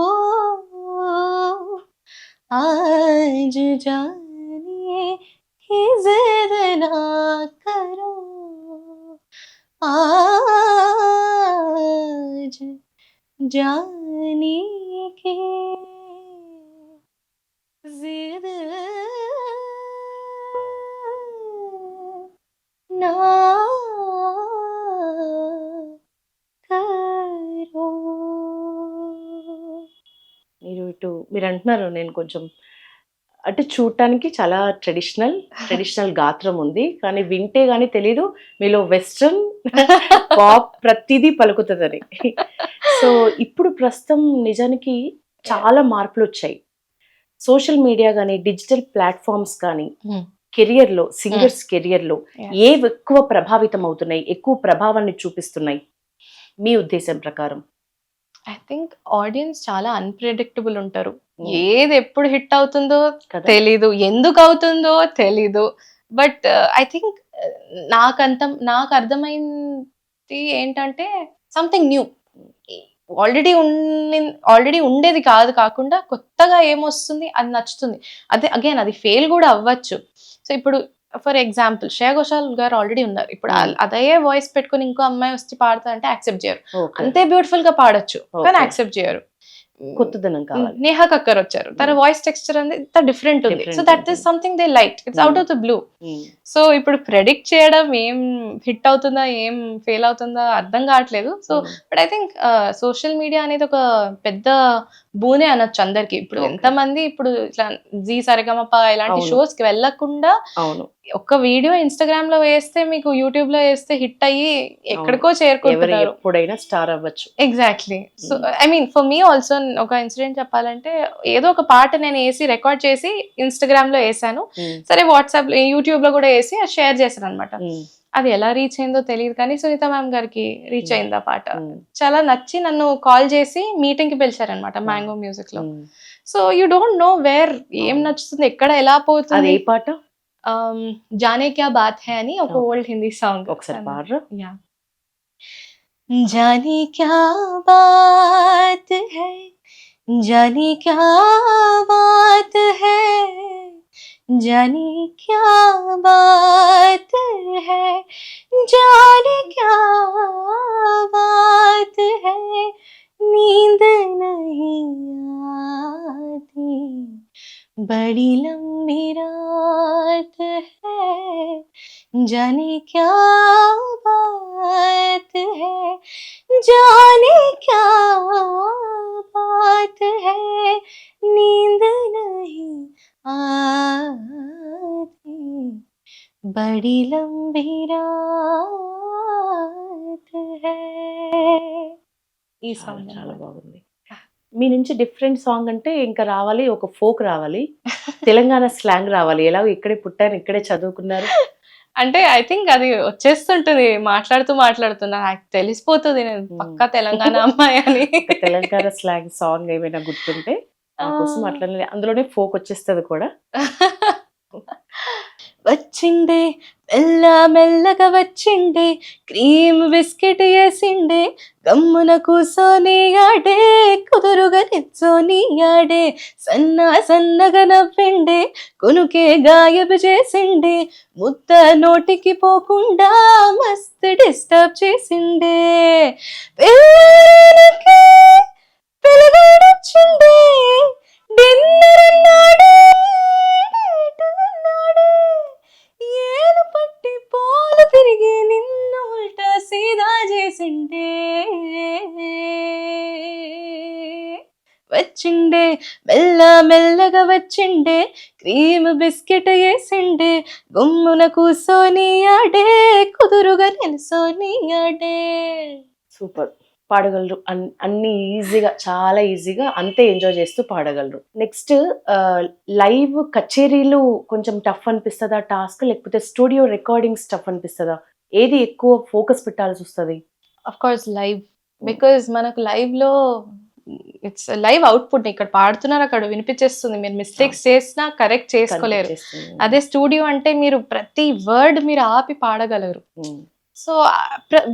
S2: आज जानिए कि जिद ना करो, आज जानिए कि जिद ना करो.
S1: మీరు అంటున్నారు నేను కొంచెం అంటే చూడటానికి చాలా ట్రెడిషనల్ గాత్రం ఉంది, కానీ వింటే గానీ తెలీదు మీలో వెస్ట్రన్ పాప్ ప్రతిదీ పలుకుతుందని. సో ఇప్పుడు ప్రస్తుతం నిజానికి చాలా మార్పులు వచ్చాయి. సోషల్ మీడియా కానీ, డిజిటల్ ప్లాట్ఫామ్స్ కానీ కెరియర్లో, సింగర్స్ కెరియర్లో
S2: Yes.
S1: ఏవి ఎక్కువ ప్రభావితం అవుతున్నాయి, ఎక్కువ ప్రభావాన్ని చూపిస్తున్నాయి మీ ఉద్దేశం ప్రకారం?
S2: ఐ థింక్ ఆడియన్స్ చాలా అన్ప్రెడిక్టబుల్ ఉంటారు.
S1: Hmm.
S2: ఏది ఎప్పుడు హిట్ అవుతుందో
S1: కదా?
S2: తెలీదు, ఎందుకు అవుతుందో తెలీదు. బట్ ఐ థింక్ నాకు అర్థమైంది ఏంటంటే సంథింగ్ న్యూ, ఆల్రెడీ ఉండేది కాకుండా కొత్తగా ఏమొస్తుంది అది నచ్చుతుంది. అదే అగైన్ అది ఫెయిల్ కూడా అవ్వచ్చు. సో ఇప్పుడు ఫర్ ఎగ్జాంపుల్ శ్రేయా ఘోషాల్ గారు ఆల్రెడీ ఉన్నారు. ఇప్పుడు అదే వాయిస్ పెట్టుకుని ఇంకో అమ్మాయి వచ్చి పాడతా అంటే యాక్సెప్ట్ చేయరు.
S1: Okay.
S2: అంతే బ్యూటిఫుల్ గా పాడొచ్చు కానీ
S1: Okay.
S2: యాక్సెప్ట్ చేయరు.
S1: కొత్తదనం కావాలి.
S2: నేహా కక్కర్ వచ్చారు, తన వాయిస్ టెక్స్చర్ అనేది ఇంత డిఫరెంట్ ఉంది.
S1: Different
S2: సో దట్
S1: ఉంటుంది.
S2: Is something they like, it's out of the blue.
S1: Hmm.
S2: So ఇప్పుడు ప్రెడిక్ట్ చేయడం ఏం హిట్ అవుతుందా ఏం ఫెయిల్ అవుతుందా అర్థం కావట్లేదు. So but I think social media అనేది ఒక పెద్ద బూనే అనొచ్చు అందరికి. ఇప్పుడు
S1: Okay.
S2: ఎంతమంది ఇప్పుడు ఇట్లా జీ సరిగమప ఇలాంటి
S1: అవును.
S2: షోస్ కి వెళ్ళకుండా
S1: అవును,
S2: ఒక వీడియో ఇన్స్టాగ్రామ్ లో వేస్తే మీకు యూట్యూబ్ లో వేస్తే హిట్ అయ్యి ఎక్కడికో
S1: ఎవరు
S2: చేరుకుంటున్నారు.
S1: ఎప్పుడైనా స్టార్ అవ్వచ్చు.
S2: Exactly. So I mean for me also ఒక ఇన్సిడెంట్ చెప్పాలంటే, ఏదో ఒక పాట నేను వేసి రికార్డ్ చేసి ఇన్స్టాగ్రామ్ లో వేసాను.
S1: Hmm.
S2: సరే వాట్సాప్ లో యూట్యూబ్ లో కూడా వేసి షేర్ చేశాను అనమాట.
S1: Hmm.
S2: అది ఎలా రీచ్ అయిందో తెలియదు కానీ సునీత మ్యామ్ గారికి రీచ్ అయింది ఆ పాట.
S1: Hmm.
S2: చాలా నచ్చి నన్ను కాల్ చేసి మీటింగ్ కి పిలిచారనమాట మ్యాంగో మ్యూజిక్ లో.
S1: Hmm.
S2: So you don't know where ఏం నచ్చుతుంది, ఎక్కడ ఎలా
S1: అది
S2: పోతుంది.
S1: ఏ పాట?
S2: జానే క్యా బాత్ హై అని ఒక
S1: Okay.
S2: Old Hindi song.
S1: ఒకసారి పాడరా?
S2: या जाने क्या बात है, जाने क्या बात है, जाने क्या बात है, जाने क्या बात है, नींद नहीं आती, बड़ी लंबी रात है, जाने क्या बात है, जाने क्या बात है, नींद नहीं आती, बड़ी लंबी रात है. ఈ
S1: చాలా
S2: సాంగ్
S1: చాలా బాగుంది. మీ నుంచి డిఫరెంట్ సాంగ్ అంటే ఇంకా రావాలి, ఒక ఫోక్ రావాలి, తెలంగాణ స్లాంగ్ రావాలి. ఎలాగో ఇక్కడే పుట్టారు, ఇక్కడే చదువుకున్నారు.
S2: అంటే ఐ థింక్ అది వచ్చేస్తుంటది మాట్లాడుతూ నాకు తెలిసిపోతుంది నేను పక్కా తెలంగాణ అమ్మాయి అని.
S1: ఒక తెలంగాణ స్లాంగ్ సాంగ్ ఏమైనా గుర్తుంటే నా కోసం అట్లనే, అందులోనే ఫోక్ వచ్చేస్తుంది కూడా.
S2: వచ్చిండే మెల్లగా వచ్చిండే, క్రీమ్ బిస్కెట్ వేసిండే, గమ్మున కూసోని ఆడే, కుదురుగా నిచ్చోని ఆడే, సన్నగా నవ్విండే, కొనుకే గాయబు చేసిండే, ముద్ద నోటికి పోకుండా మస్తు డిస్టర్బ్ చేసిండే, పిల్లలకి పిల్లగాడొచ్చిండే, డిన్నర్ అన్నాడే, డేట్ అన్నాడే, ఏలు పట్టి పోలు తిరిగి నిన్ను ఉల్టా సీదా చేసిండే, వచ్చిండే మెల్లగా వచ్చిండే, క్రీమ్ బిస్కెట్ వేసిండే, గుమ్మున కూసోని ఆడే, కుదురుగా నిల్సోని ఆడే.
S1: సూపర్ పాడగలరు, అన్ని ఈజీగా, చాలా ఈజీగా, అంతే ఎంజాయ్ చేస్తూ పాడగలరు. నెక్స్ట్ లైవ్ కచేరీలు కొంచెం టఫ్ అనిపిస్తుందా టాస్క్, లేకపోతే స్టూడియో రికార్డింగ్స్ టఫ్ అనిపిస్తుందా? ఏది ఎక్కువ ఫోకస్ పెట్టాల్సి వస్తుంది?
S2: అఫ్ కోర్స్ లైవ్, బికాజ్ మనకు లైవ్ లో ఇట్స్ లైవ్ అవుట్పుట్. ఇక్కడ పాడుతున్నారు, అక్కడ వినిపించేస్తుంది, మీరు మిస్టేక్స్ చేసినా కరెక్ట్ చేసుకోలేరు. అదే స్టూడియో అంటే మీరు ప్రతి వర్డ్ మీరు ఆపి పాడగలరు. So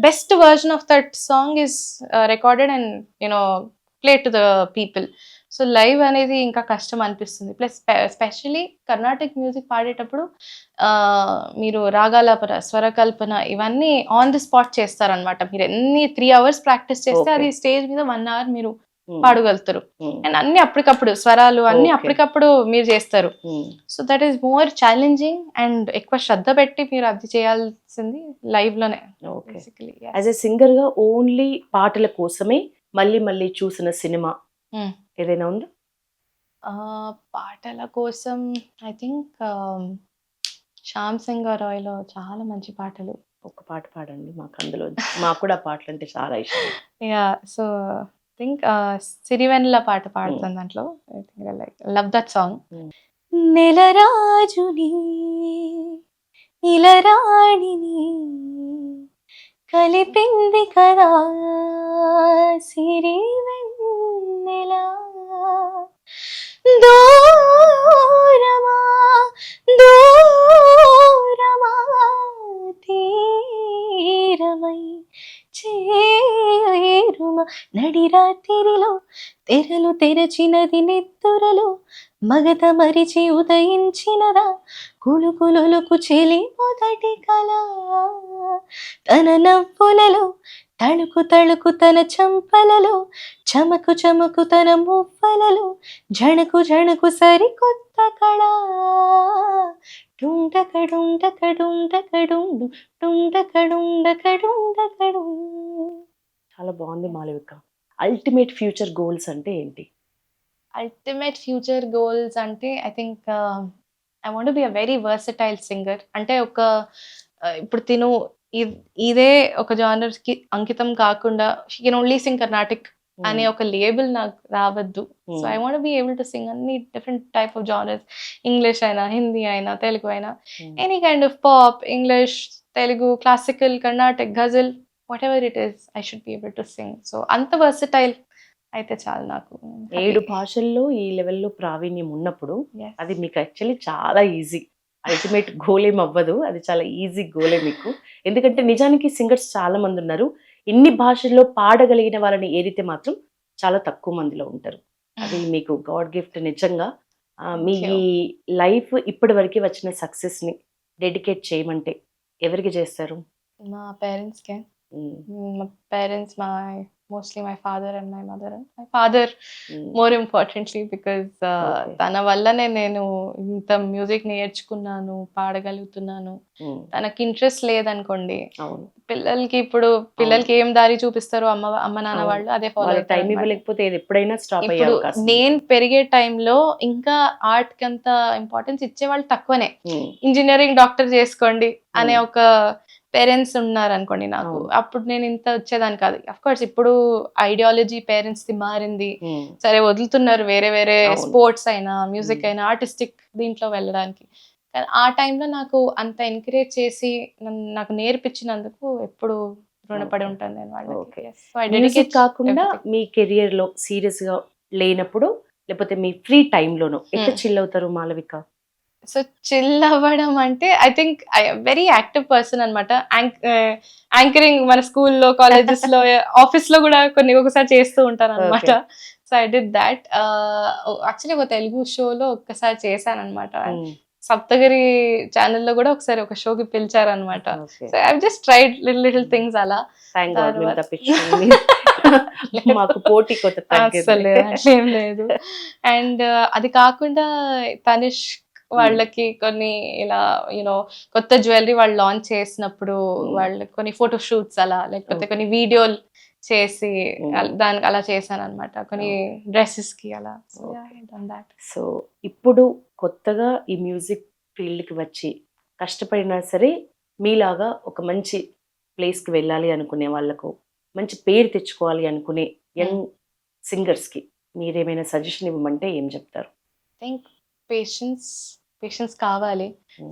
S2: best version of that song is recorded and play to the people. So live అనేది ఇంకా కష్టం అనిపిస్తుంది. ప్లస్ స్పెషలీ కర్ణాటిక్ మ్యూజిక్ పాడేటప్పుడు మీరు రాగాలాపన, స్వరకల్పన ఇవన్నీ ఆన్ ది స్పాట్ చేస్తారనమాట. మీరు ఎన్ని 3 hours ప్రాక్టీస్ చేస్తే అది స్టేజ్ మీద 1 hour మీరు పాడగలుగుతారు. అండ్ అన్ని అప్పటికప్పుడు స్వరాలు అన్ని అప్పటికప్పుడు మీరు చేస్తారు. So that is more challenging and ఎక్కువ శ్రద్ధ పెట్టి మీరు అది చేయాల్సింది లైవ్ లోనే.
S1: యాజ్ ఎ సింగర్ గా ఓన్లీ పాటల కోసమే మళ్ళీ చూసిన సినిమా ఏదైనా ఉందా?
S2: పాటల కోసం ఐ థింక్ శ్యామ్ సింగరాయ్లో చాలా మంచి పాటలు.
S1: ఒక పాట పాడండి మాకు, అందులో మాకు కూడా పాటలు అంటే చాలా ఇష్టం.
S2: యా, సో థింక్ సిరివెన్నెల పాట పాడుతుంది దాంట్లో. I think I love that song. నెలరాజుని ఇలరాణిని కలిపింది కదా సిరివెన్నెల, దూరమా తీరమై చేరుమా, నడిరాత్రిలో తెరలు తెరచినది నెత్తురలు, మగత మరిచి ఉదయించినదా కులుకులుకు చెలి మొదటి కళ, తన నవ్వులలో తళుకు తన చంపలలో, చమకు తన మువ్వలలో, జణకు సరికొత్త కళ, టుండకడుండకడుండకడుండు టుండకడుండకడుండకడు.
S1: చాలా బాగుంది మాళవిక. అల్టిమేట్ ఫ్యూచర్ గోల్స్ అంటే ఏంటి?
S2: అల్టిమేట్ ఫ్యూచర్ గోల్స్ అంటే I think I want to be a very versatile singer. అంటే ఇప్పుడు తిను ఇదే ఒక జానర్ కి అంకితం కాకుండా she can only sing Carnatic అనే ఒక లేబుల్ నాకు రావద్దు. So I want be able to sing అన్ని different type of genres, English అయినా, హిందీ అయినా, తెలుగు అయినా, any kind of pop, English, Telugu, classical, Carnatic, ghazal, whatever it is I should be able to Singh. So అంత versatile అయితే చాలు నాకు.
S1: 7 భాషల్లో ఈ లెవెల్లో ప్రావీణ్యం ఉన్నప్పుడు అది మీకు యాక్చువల్లీ చాలా ఈజీ. అల్టిమేట్ గోల్ ఏం అవ్వదు, అది చాలా ఈజీ గోలే మీకు. ఎందుకంటే నిజానికి సింగర్స్ చాలా మంది ఉన్నారు, ఇన్ని భాషల్లో పాడగలిగిన వాళ్ళని ఏరితే మాత్రం చాలా తక్కువ మందిలో ఉంటారు. అది మీకు గాడ్ గిఫ్ట్ నిజంగా. మీ లైఫ్ ఇప్పటి వరకు వచ్చిన సక్సెస్ ని డెడికేట్ చేయమంటే ఎవరికి చేస్తారు?
S2: మా పేరెంట్స్కే. మా parents, mostly my father and my mother, and my father more importantly because తన వల్లనే నేను ఇంత మ్యూజిక్ నేర్చుకున్నాను, పాడగలుగుతున్నాను. తనకి ఇంట్రెస్ట్ లేదనుకోండి, పిల్లలకి ఏం దారి చూపిస్తారో అమ్మ నాన్న వాళ్ళు అదే ఫాలో
S1: టైం ఇవ్వలేకపోతే ఎప్పుడైనా స్టాప్ అయ్యే అవకాశం.
S2: నేను పెరిగే టైంలో ఇంకా ఆర్ట్ కి అంత ఇంపార్టెన్స్ ఇచ్చేవాళ్ళు తక్కువనే. ఇంజనీరింగ్, డాక్టర్ చేసుకోండి అనే ఒక పేరెంట్స్ ఉన్నారు అనుకోండి నాకు,
S1: అవును.
S2: అప్పుడు నేను ఇంత వచ్చేదాన్ని కాదు. అఫ్ కోర్స్ ఇప్పుడు ఐడియాలజీ పేరెంట్స్ ది మారింది, సరే వదులుతున్నారు వేరే వేరే
S1: అవును.
S2: స్పోర్ట్స్ అయినా మ్యూజిక్
S1: Hmm.
S2: అయినా ఆర్టిస్టిక్ దీంట్లో వెళ్ళడానికి. కానీ ఆ టైంలో నాకు అంత ఎంకరేజ్ చేసి నాకు నేర్పించినందుకు ఎప్పుడు రుణపడి
S1: Okay.
S2: ఉంటాను నేను వాళ్ళకి.
S1: Okay.
S2: Yes. So I
S1: music
S2: dedicate
S1: కాకుండా
S2: everything.
S1: మీ కెరియర్ లో సీరియస్ గా లేనప్పుడు లేకపోతే మీ ఫ్రీ టైంలోనో ఎట్లా చిల్ అవుతారు మాలవిక?
S2: సో చిల్ అవ్వడం అంటే I think very active person అనమాట. యాంకరింగ్ మన స్కూల్లో కాలేజెస్ లో ఆఫీస్ లో కూడా కొన్ని ఒకసారి చేస్తూ ఉంటాను అనమాట. So I did that. Actually ఒక తెలుగు షోలో ఒక్కసారి చేశాను అనమాట. సప్తగిరి ఛానల్లో కూడా ఒకసారి ఒక షోకి పిలిచారనమాట. So I just tried little things అలా.
S1: థ్యాంక్ గాడ్ మేము
S2: తర్వాత-
S1: తప్పించుకుని మాకు పోటీ కొత్త
S2: అసలు అట్లేం లేదు. అండ్ అది కాకుండా తనిష్ వాళ్ళకి కొన్ని ఇలా యూనో కొత్త జ్యువెలరీ వాళ్ళు లాంచ్ చేసినప్పుడు వాళ్ళు కొన్ని ఫోటో షూట్స్ అలా, లేకపోతే కొన్ని వీడియోలు చేసి దానికి అలా చేశాను అనమాట, కొన్ని డ్రెస్సెస్ కి అలా. So that.
S1: సో ఇప్పుడు కొత్తగా ఈ మ్యూజిక్ ఫీల్డ్ కి వచ్చి కష్టపడినా సరే మీలాగా ఒక మంచి ప్లేస్ కి వెళ్ళాలి అనుకునే వాళ్ళకు, మంచి పేరు తెచ్చుకోవాలి అనుకునే యంగ్ సింగర్స్ కి మీరేమైనా సజెషన్ ఇవ్వమంటే ఏం చెప్తారు?
S2: థింక్ పేషెన్స్ కావాలి.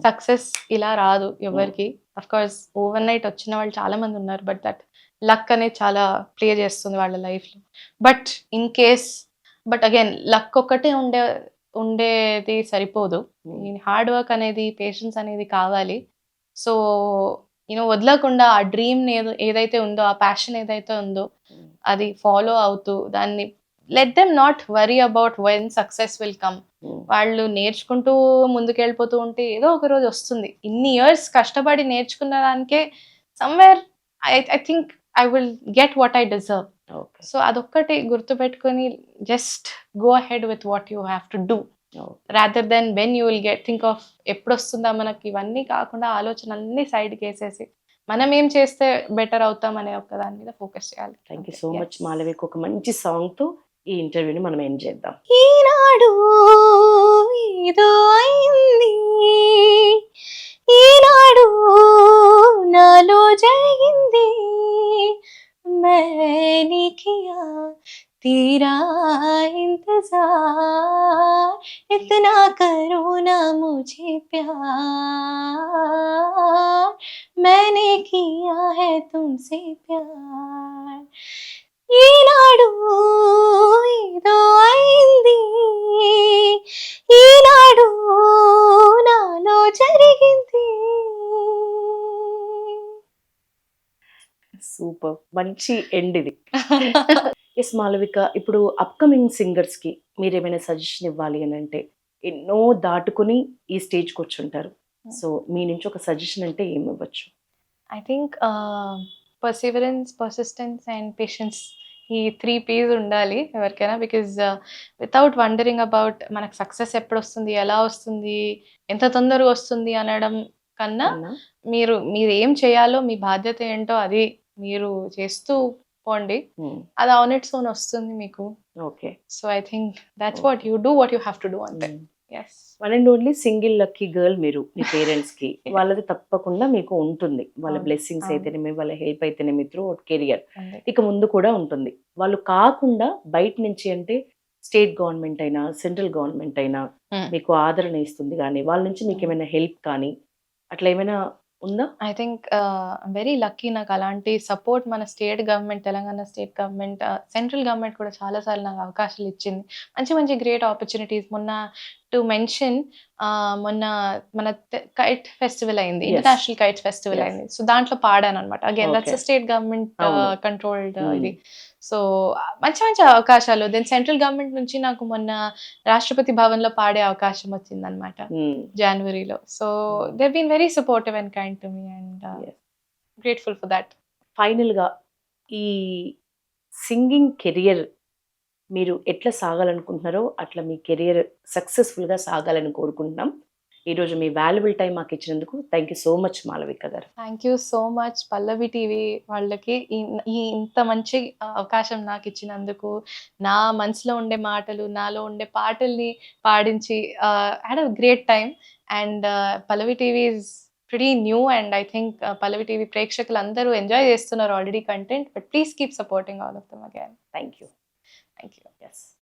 S2: సక్సెస్ ఇలా రాదు ఎవరికి. అఫ్ కోర్స్ ఓవర్ నైట్ వచ్చిన వాళ్ళు చాలా మంది ఉన్నారు, బట్ దట్ లక్ అనేది చాలా ప్లే చేస్తుంది వాళ్ళ లైఫ్ లో. But in case but again luck ఒక్కటే ఉండేది సరిపోదు. హార్డ్ వర్క్ అనేది, పేషెన్స్ అనేది కావాలి. సో వదలకుండా ఆ డ్రీమ్ ఏదైతే ఉందో, ఆ ప్యాషన్ ఏదైతే ఉందో అది ఫాలో అవుతూ దాన్ని let them not worry about when success will come. వాళ్ళు నేర్చుకుంటూ ముందుకెళ్ళిపోతూ ఉంటే ఏదో ఒక రోజు వస్తుంది. ఇన్ని ఇయర్స్ కష్టపడి నేర్చుకున్న దానికే somewhere I think I will get what I deserve. So అదొక్కటి గుర్తుపెట్టుకొని just go ahead with what you have to do rather than when you will think of ఎప్పుడు వస్తుందా మనకి. ఇవన్నీ కాకుండా ఆలోచన అన్ని సైడ్కి వేసేసి మనం ఏం చేస్తే బెటర్ అవుతాం అనే ఒక దాని మీద ఫోకస్ చేయాలి.
S1: Thank you so much Malavika. ఒక మంచి సాంగ్ తో ఈ ఇంటర్వ్యూని మనం ఎండ్ చేద్దాం.
S2: ఈనాడు ఏదో అయింది, ఈనాడు నాలో జరిగింది, मैंने किया तेरा इंतजार, इतना करो ना मुझे प्यार, मैंने किया है तुमसे प्यार. ఈనాడు ఏదో అయింది, ఈనాడు నాలో జరిగింది.
S1: సూపర్, మంచి ఎండ్ ఇది. ఎస్ మాలవిక, ఇప్పుడు అప్కమింగ్ సింగర్స్ కి మీరేమైనా సజెషన్ ఇవ్వాలి అని అంటే, ఎన్నో దాటుకుని ఈ స్టేజ్కి వచ్చుంటారు. సో మీ నుంచి ఒక సజెషన్ అంటే ఏమి ఇవ్వచ్చు?
S2: ఐ థింక్ పర్సివరెన్స్, పర్సిస్టెన్స్ అండ్ పేషెన్స్, ఈ 3 P's ఉండాలి ఎవరికైనా. బికాజ్ వితౌట్ వండరింగ్ అబౌట్ మనకు సక్సెస్ ఎప్పుడు వస్తుంది, ఎలా వస్తుంది, ఎంత తొందరగా వస్తుంది అనడం కన్నా మీరు ఏం చేయాలో, మీ బాధ్యత ఏంటో అది మీరు చేస్తూ పోండి. అది ఆన్ ఇట్స్ ఓన్ వస్తుంది మీకు.
S1: Okay.
S2: So I think that's what you do, what you have to do అంతే. Yes.
S1: One and only single lucky girl మీరు. మీ పేరెంట్స్ కి వాళ్ళది తప్పకుండా మీకు ఉంటుంది. వాళ్ళ బ్లెస్సింగ్స్ అయితేనేమి, వాళ్ళ హెల్ప్ అయితేనేమి త్రూ కెరియర్ ఇక ముందు కూడా ఉంటుంది. వాళ్ళు కాకుండా బయట నుంచి అంటే స్టేట్ గవర్నమెంట్ అయినా, సెంట్రల్ గవర్నమెంట్ అయినా మీకు ఆదరణ ఇస్తుంది కానీ, వాళ్ళ నుంచి మీకు ఏమైనా హెల్ప్ కానీ అట్లా ఏమైనా ఉందా?
S2: I think very lucky. నాకు అలాంటి సపోర్ట్ మన state government, Telangana state government, central government కూడా చాలాసార్లు నాకు అవకాశాలు ఇచ్చింది. మంచి మంచి గ్రేట్ ఆపర్చునిటీస్. మొన్న టు మెన్షన్, మొన్న మన కైట్ ఫెస్టివల్ అయింది, ఇంటర్నేషనల్ కైట్ ఫెస్టివల్ అయింది. సో దాంట్లో పాడాను అనమాట. Again that's state government controlled ఇది. సో మంచి మంచి అవకాశాలు. దెన్ సెంట్రల్ గవర్నమెంట్ నుంచి నాకు మొన్న రాష్ట్రపతి భవన్ లో పాడే అవకాశం వచ్చింది అనమాట జనవరిలో. So they been very supportive and kind to me and grateful for that.
S1: Final గా ఈ సింగింగ్ కెరియర్ మీరు ఎట్లా సాగాలనుకుంటున్నారో అట్లా మీ కెరియర్ సక్సెస్ఫుల్ గా సాగాలని కోరుకుంటున్నాం. ఈరోజు మీ వాల్యుబుల్ టైం మాకు ఇచ్చినందుకు thank you so much Malavika గారు.
S2: Thank you so much Pallavi TV వాళ్ళకి ఈ ఇంత మంచి అవకాశం నాకు ఇచ్చినందుకు. నా మనసులో ఉండే మాటలు, నాలో ఉండే పాటల్ని పాడించి had a great time. And Pallavi TV is pretty new, and I think Pallavi TV ప్రేక్షకులు అందరూ ఎంజాయ్ చేస్తున్నారు already content, but please keep supporting all of them again.
S1: Thank you.
S2: Thank you.
S1: Yes.